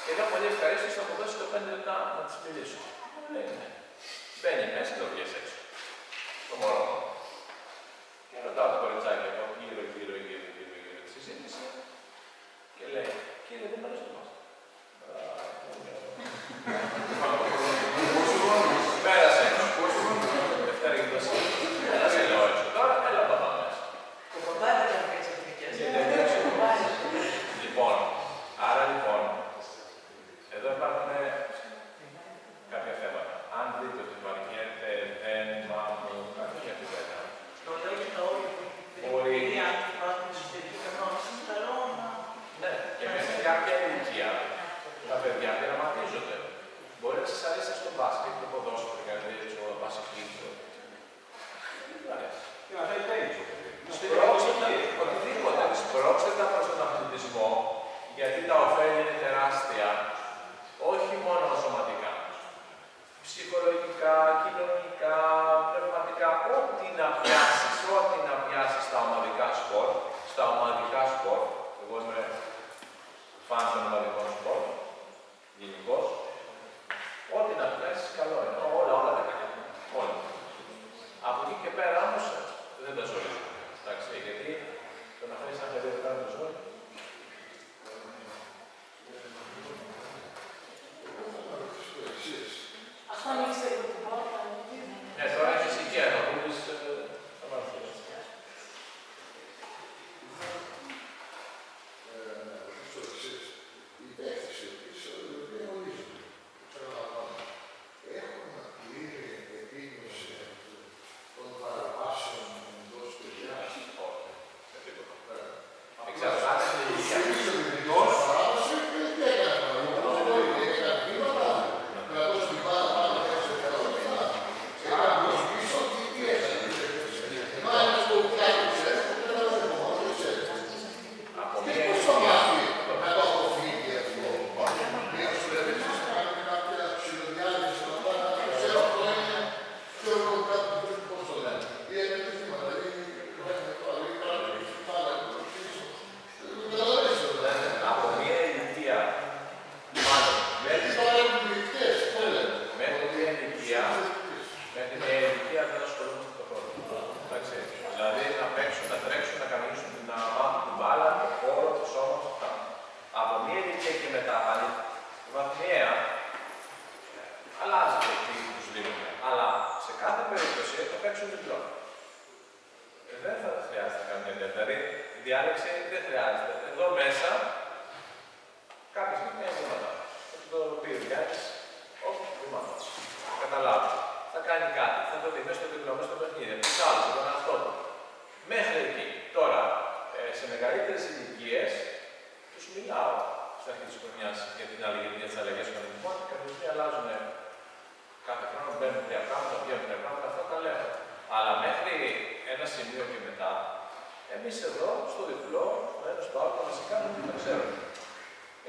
S1: Και λέω πολύ ευχαρίστως να μου δώσει το 5 λεπτά να της μιλήσω. Λέει ναι. Μπαίνει μέσα και το βγες έξω. Το μωρό μου. Και ρωτάω το κοριτσάκι από γύρω τη συζήτηση και λέει, κύριε, δεν μ' αρέσει το μπάσκετ. Πέρασε. Δευτέρα και το σύντημα. Πέρασε λέω έξω. Τώρα έλα το πάμε μέσα.
S8: Το ποντάρι δεν ήταν έτσι εθνικές.
S1: Λοιπόν, άρα λοιπόν, εδώ υπάρχουν κάποια θέματα. Αν δείτε ότι βαριέται θέμα μου, κάποια κουβέντα.
S8: Το λέω και τα όρια που είναι αν υπάρχουν εσωτερικοί κανόνες, είναι καλό να...
S1: Ναι, και μέσα σε κάποια ηλικία τα παιδιά πειραματίζονται. Μπορεί να σας αρέσει στο μπάσκετ, το ποδόσφαιρο, γιατί το βασιλείο. Δεν μου αρέσει. Οτιδήποτε. Σπρώξτε τα προς τον αθλητισμό, γιατί τα ωφέλη είναι τεράστια, όχι μόνο σωματικά. Ψυχολογικά, κοινωνικά, πνευματικά, ό,τι να πιάσεις στα ομαδικά σπορ. Εγώ είμαι φαν των ομαδικών σπορ, γενικώς. Ό,τι να πιάσεις καλό είναι. Όλα τα καλά. Όλα. Από εκεί και πέρα όμως δεν τα ζωρίζουμε. Εντάξει, γιατί το να φέρεις ένα παιδί που κάνει το ζόρι.
S6: Ας το ανοίξετε λίγο την πόρτα.
S1: Ναι, τώρα έχεις οικία, θα πούλεις τα μάτια.
S3: Στο εξής, οι παίκτες επίσης δεν γνωρίζουν. Έχουν πλήρη επίγνωση των παραβάσεων εντός παιδιάς.
S1: Όχι, δεν τίποτα. Εξαρτάται την ηλικία. Διάλεξη δεν χρειάζεται. Εδώ μέσα κάποια στιγμή είναι βήματα. Θα το πει ο Γιάννης, όχι βήματα. Καταλάβετε. κάνει κάτι, θα το δει μέσα στο διπλώμα στο παιχνίδι. Του άλλου, τον εαυτό του. Μέχρι εκεί. Τώρα, σε μεγαλύτερες ηλικίες, τους μιλάω στην αρχή της χρονιάς για τις αλλαγές των κανονισμών. Οι κανονισμοί αλλάζουν κάθε χρόνο, μπαίνουν 3 πράγματα, βγαίνουν 3 πράγματα, αυτά τα λέω. Αλλά μέχρι ένα σημείο και μετά, εμείς εδώ, στο διπλό, στο ένα στο άλλο, βασικά δεν το ξέρουμε.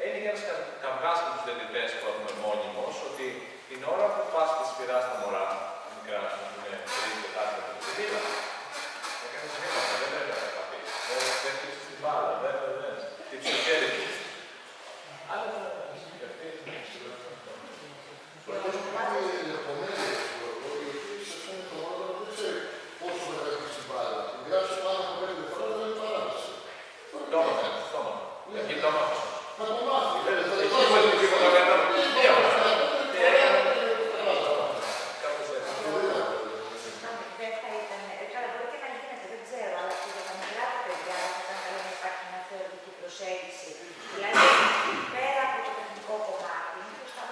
S1: Είναι και ένας καυγάς με τους διαιτητές που έχουμε μόνιμος, ότι την ώρα που πας και σφυράς τα μωρά, τα μικρά, που είναι 3-4 από την βήμα, έκανες βήματα, δεν πρέπει να τα πεις. Δεν χτύψεις την μπάλα, δεν χτύψεις το χέρι του. Αλλά δεν είναι.
S3: Προφανώς υπάρχουν λεπτομέρειες που σε φαίνεται το μόνο δεν ξέρει πόσο θα χτύψει την μπάλα. Η γράψη πάνω από 5 φορές δεν είναι παράδοση.
S1: Τόμα. Εκεί τόμα.
S3: Θα το μάθει.
S9: Δεν θα ήταν. Καλά, μπορεί και να γίνεται, δεν ξέρω, αλλά και για τα μικρά παιδιά θα ήταν καλό να υπάρχει μια θεωρητική προσέγγιση. Δηλαδή, πέρα από το τεχνικό κομμάτι, μήπως θα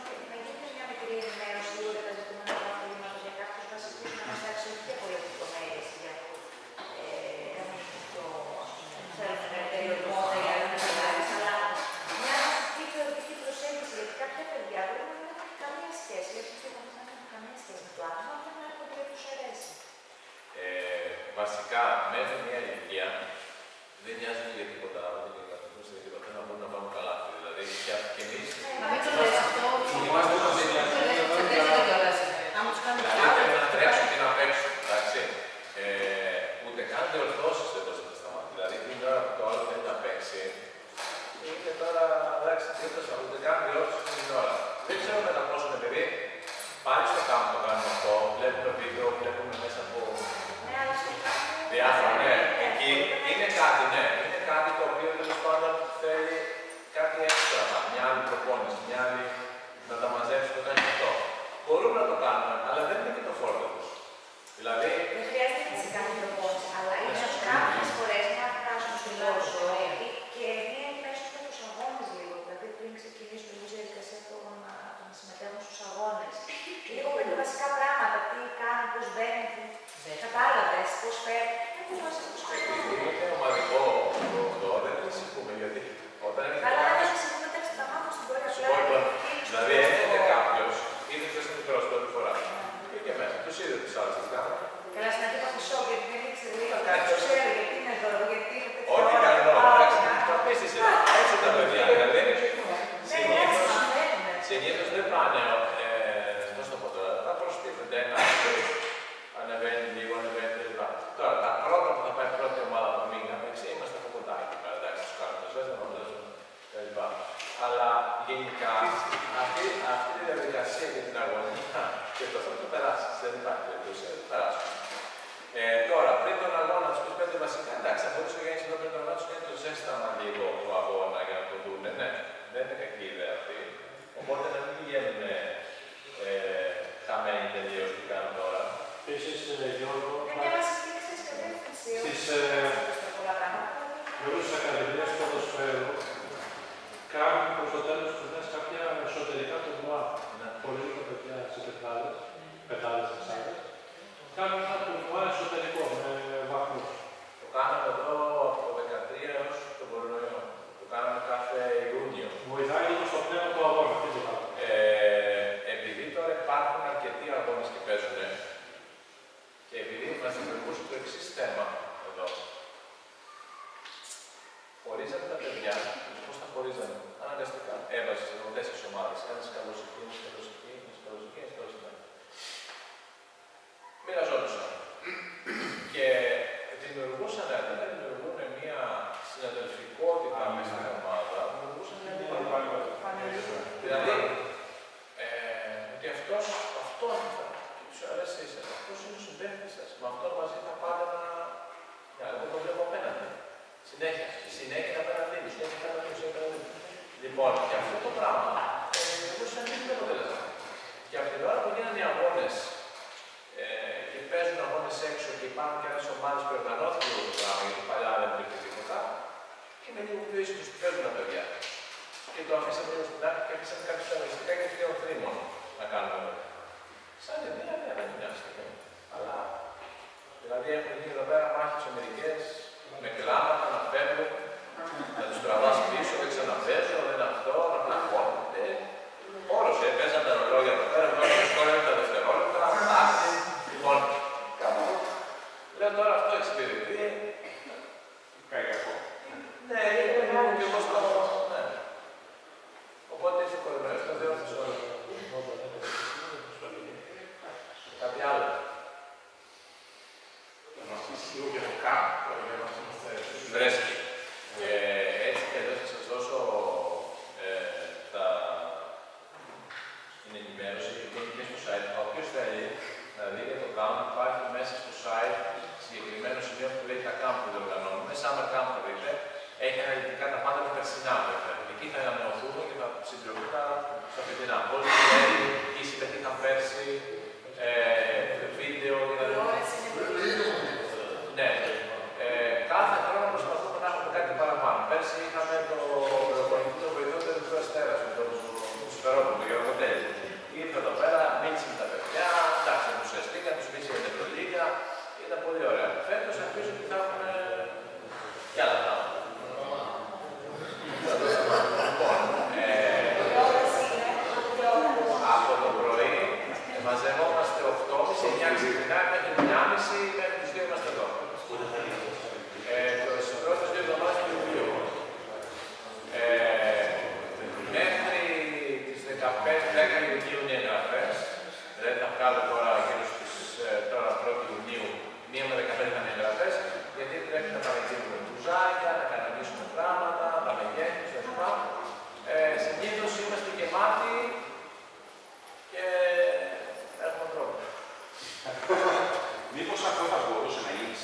S9: έπρεπε να γίνει μια μικρή ενημέρωση για τα ζητούμενα του αθλήματος για κάποιους βασικούς να μας τάξει όχι και πολλές λεπτομέρειες για να μην το θέλουμε να περιορισμό ή άλλα να καταλάβεις, αλλά μια βασική θεωρητική προσέγγιση, γιατί κάποια παιδιά μπορεί να μην έχουν καμία σχέση, γιατί δεν έχουν καμία σχέση με το άθλημα, αλλά να έχουν και τους αρέσει.
S1: Βασικά, μέχρι μια ηλικία δεν νοιάζουν για τίποτα άλλο, δεν είναι καθόλου για τίποτα, να μπορούν να πάρουν καλά. Δηλαδή, και εμείς.
S6: Να μην το λες αυτό.
S1: Είμαστε πρέπει να τρέξουν και να παίξουν, εντάξει. Ούτε καν διορθώσεις δεν μπορείς να τα σταματήσεις. Δηλαδή, την ώρα που το άλλο θέλει να παίξει, είναι τώρα, εντάξει, ούτε καν διορθώσεις την ώρα. Δεν ξέρω κατά πόσο είναι παιδί. Πάλι στο κάμπο το κάνουμε αυτό, βλέπουμε βίντεο, βλέπουμε μέσα από διάφορα, ναι. Εκεί είναι κάτι, ναι. Είναι κάτι το οποίο τέλος πάντων θέλει κάτι έξτρα, μια άλλη προπόνηση, μια άλλη να τα μαζέψει το κάνει αυτό. Μπορούμε να το κάνουμε, αλλά δεν είναι και το φόρτο τους. Δηλαδή.
S9: Δεν χρειάζεται φυσικά την προπόνηση, αλλά ίσως κάποιες φορές να φτάσουν στην πόσο και μία ίσως με τους αγώνες λίγο. Δηλαδή πριν ξεκινήσουν η διαδικασία των να συμμετέχουν στους αγώνες. Λίγο με τα βασικά πράγματα, τι κάνουν, πώς μπαίνουν, κατάλαβες, πώς φέρνουν.
S1: Είναι ομαδικό αυτό, δεν ανησυχούμε γιατί όταν είναι.
S9: Αλλά δεν ανησυχούμε τέτοια τα μάθω στην πορεία πλέον.
S1: Δηλαδή έρχεται κάποιος, είναι πιο μικρός πρώτη φορά. Και μέσα, τους είδε τους άλλους τι κάνουν.
S9: Καλά, στην αρχή είπα σοκ, γιατί δεν ήξερε λίγο. Το ξέρει γιατί είναι εδώ, γιατί είναι τέτοια.
S1: Ό,τι καλό, εντάξει, θα πείσεις έτσι τα παιδιά. Δηλαδή, συνήθως δεν πάνε, πώς το πω τώρα, θα προστίθενται ένα, ανεβαίνει λίγο, ανεβαίνει κλπ. Τώρα, τα πρώτα που θα πάει η πρώτη ομάδα του μήνα, είμαστε από κοντά εκεί πέρα, εντάξει, τους κάνουμε το σβέστα, να το κλπ. Αλλά γενικά, αυτή η διαδικασία για την αγωνία και το θα το περάσεις, δεν υπάρχει περίπτωση, θα το περάσουμε. Τώρα, πριν τον αγώνα, τους πεις 5 βασικά, εντάξει, θα μπορούσε να γίνει εδώ πριν τον αγώνα, τους κάνει το ζέσταμα λίγο του αγώνα για να το δούνε, ναι, δεν είναι κακή ιδέα αυτή. Οπότε να μην πηγαίνουν χαμένοι τελείως τι κάνουν τώρα.
S4: Επίσης, Γιώργο,
S9: μια βασική κατεύθυνση.
S4: στις ακαδημίες ποδοσφαίρου κάνουν προς το τέλος της χρονιάς κάποια εσωτερικά τουρνουά. Πολύ λίγα παιδιά σε πετάλες εξάρτητες. Κάνουν ένα τουρνουά εσωτερικό με βαθμούς.
S1: Το κάναμε εδώ από το 2013 έως τον κορονοϊό. Το κάναμε κάθε Ιούνιο.
S4: Βοηθάει λίγο στο πνεύμα του αγώνα, τίποτα.
S1: Επειδή τώρα υπάρχουν αρκετοί αγώνες και παίζουν και επειδή μας δημιουργούσε το εξής θέμα εδώ. Χωρίζαμε τα παιδιά, πώς τα χωρίζαμε, αναγκαστικά. Έβαζες εδώ 4 ομάδες, ένας καλός εκεί, ένας καλός εκεί, ένας καλός εκεί, ένας καλός εκεί. Μοιραζόντουσαν. Και δημιουργούσαν, αντί να δημιουργούν μια συναδελφικότητα μέσα στην ομάδα, δημιουργούσαν μια αντιπαλότητα. Δηλαδή, ότι αυτός και τους αρέσει εσένα, αυτός είναι ο συμπαίκτης σας, με αυτόν μαζί θα πάτε να εγώ το βλέπω απέναντι. Συνέχεια απέναντί μου, συνέχεια απέναντί μου. Λοιπόν, και αυτό το πράγμα δημιουργούσε ένα ίδιο αποτέλεσμα. Και από την ώρα που γίνανε οι αγώνες και παίζουν αγώνες έξω και υπάρχουν και άλλες ομάδες που οργανώθηκαν το πράγμα, γιατί παλιά δεν υπήρχε τίποτα, και με λίγο πιο ήσυχος που παίζουν τα παιδιά. Και το αφήσαμε λίγο στην άκρη και αφήσαμε κάποιους αγωνιστικά και πιο θρήμων να κάνουμε. Σαν ιδέα, ναι. Δηλαδή έχουν γίνει εδώ πέρα μάχες αμερικές με κλάματα να φεύγουν, να τους τραβάς πίσω, δεν ξαναπέζω, δεν αυτό, να πλακώνονται. Όλος παίζαν τα ρολόγια εδώ πέρα, γνώριζαν τώρα τα δευτερόλεπτα, άχτη. Λοιπόν, κάπου. Λέω τώρα αυτό εξυπηρετεί.
S5: Πάει κακό.
S1: Ναι, είναι και εγώ στο. Ναι. Οπότε είσαι κορυφαίος, το λέω αυτό όλο. Κάτι άλλο.
S5: Να μας πεις λίγο για το κάμπ, για να είμαστε
S1: Βρέσκει. Έτσι και εδώ θα σας δώσω την ενημέρωση, γιατί είναι και στο site. Όποιος θέλει να δει για το camp, υπάρχει μέσα στο site συγκεκριμένο σημείο που λέει τα camp που διοργανώνουμε. Summer camp θα δείτε. Έχει αναλυτικά τα πάντα με περσινά βέβαια. Εκεί θα ανανεωθούμε και θα συμπληρωθούν στα φετινά. Όλοι οι νέοι εκεί συμμετείχαν πέρσι, βίντεο, δηλαδή. Ναι. Κάθε χρόνο προσπαθούμε να έχουμε κάτι παραπάνω. Πέρσι είχαμε το βοηθό του Ερυθρού Αστέρα, τον Σφερόπουλο, τον Γιώργο Τέλη. Ήρθε εδώ πέρα, μίλησε με τα παιδιά, εντάξει, ενθουσιαστήκα, τους μίλησε για την Ευρωλίγα. Ήταν πολύ ωραία. Φέτος ελπίζω ότι θα έχουμε και άλλα πράγματα. Από το πρωί μαζευόμαστε 8.30, 9 ξεκινάει, μέχρι 9.30, μέχρι τις 2 είμαστε εδώ. Τις πρώτες 2 εβδομάδες του Ιουλίου. Μέχρι τις 15-10 Ιουνίου είναι εγγραφές. Δηλαδή θα βγάλω τώρα γύρω στις 1η Ιουνίου, 1 με 15 θα είναι εγγραφές, γιατί πρέπει να παραγγείλουμε μπουζάκια, να κανονίσουμε πράγματα, τα μεγέθη, κλπ. Συνήθως είμαστε γεμάτοι και έχουμε τρόπο.
S5: Μήπως αυτό θα μπορούσε να γίνει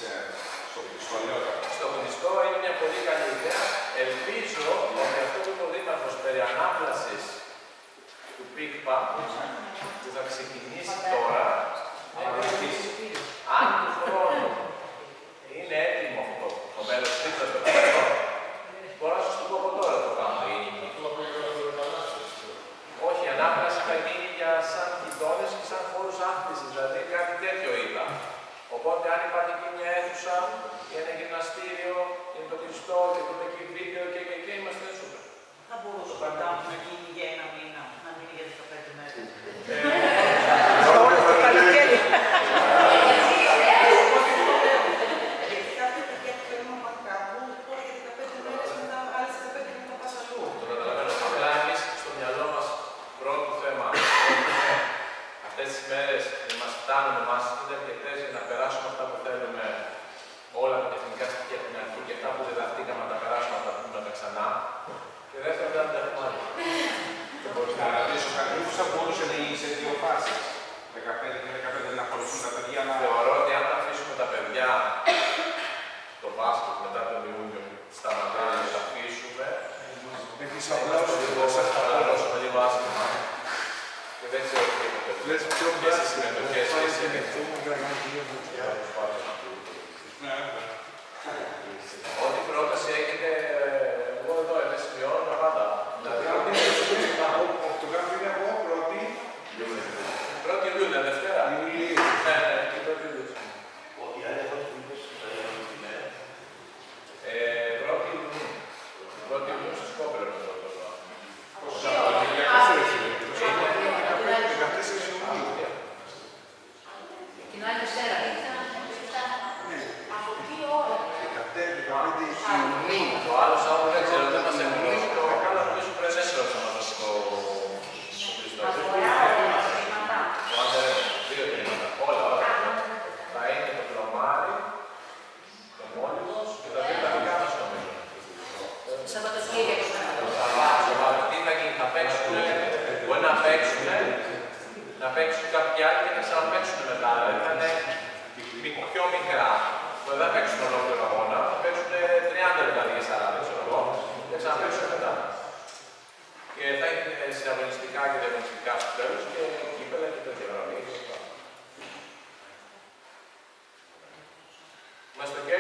S5: στο κλειστό, λέω.
S1: Στο κλειστό είναι μια πολύ καλή ιδέα. Ελπίζω ότι αυτό που είπε ο Δήμαρχος περί ανάπλασης του ΠΙΚΠΑ που θα ξεκινήσει τώρα, αν του χρόνου είναι έτοιμο αυτό το μέρος δίπλα στο κλειστό, μπορώ να σας το πω από τώρα το κάνω. Όχι, η ανάπλαση θα γίνει για σαν γειτόνες και σαν χώρους άφησης, δηλαδή κάτι τέτοιο είδα. Οπότε, αν υπάρχει εκεί μια αίθουσα ή ένα γυμναστήριο, είναι το κλειστό και το εκεί βίντεο και είμαστε σούπερ.
S7: Θα μπορούσε πάντα να γίνει για 1 μήνα, να μείνει για 15 μέρες. Γιατί κάποια παιδιά που θέλουν να πάνε κάπου, τώρα για 15 μέρες, μετά άλλες 15 μέρες να πας αλλού.
S1: Το καταλαβαίνω. Απλά εμείς στο μυαλό μας πρώτο θέμα αυτές τις μέρες μας φτάνουν εμάς, είναι αρκετές για να περάσουμε αυτά που θέλουμε, όλα τα τεχνικά στοιχεία από την αρχή και αυτά που διδαχτήκαμε να τα περάσουμε, να τα πούμε τα ξανά. Και δεύτερον, δεν τα έχουμε άλλοι.
S5: Να ρωτήσω κάτι, μήπως θα μπορούσε να γίνει σε 2 φάσεις. 15 και 15 να ακολουθούν τα παιδιά να.
S1: Θεωρώ ότι αν τα αφήσουμε τα παιδιά το μπάσκετ μετά τον Ιούνιο, σταματάμε να τα αφήσουμε.
S5: Έχεις
S1: Θα χαλαρώσουμε λίγο άσχημα. Και δεν ξέρω τι είναι και σε συμμετοχές και σε ό,τι πρόταση έχετε, εγώ εδώ είμαι σημειώνω τα πάντα. Δηλαδή,
S5: το κάνω είναι από 1η
S1: Ιουλίου, είναι Δευτέρα. Ναι, και 1η Ιουλίου.
S10: Ό,τι άλλο έχω πει
S1: Πρώτη Ιουλίου στο Σκόπελο είναι το πρώτο.
S8: Την άλλη Δευτέρα.
S2: Από τι ώρα?
S10: 15 Ιουνίου.
S1: Το άλλο Σάββατο δεν ξέρω, δεν μας έχουν δώσει το άλλο, νομίζω πρέπει να έσυρωξα να δώσει το Χριστό. Το άντερ, 2 τμήματα, όλα. Θα είναι το πλωμάρι, το μόνιμος και τα 2 τα δικά μας νομίζω.
S8: Σαββατοκύριακο.
S1: Τι θα γίνει, θα παίξουν, μπορεί να παίξουν κάποιοι άλλοι και να ξαναπαίξουν μετά. Δηλαδή θα είναι πιο μικρά. Δεν θα παίξουν ολόκληρο αγώνα, θα παίξουν 30 λεπτά ή 40, ξέρω εγώ, και ξαναπαίξουν μετά. Και θα είναι συναγωνιστικά και διαγωνιστικά στο τέλος και κύπελα και τέτοια γραμμή. Είμαστε ok.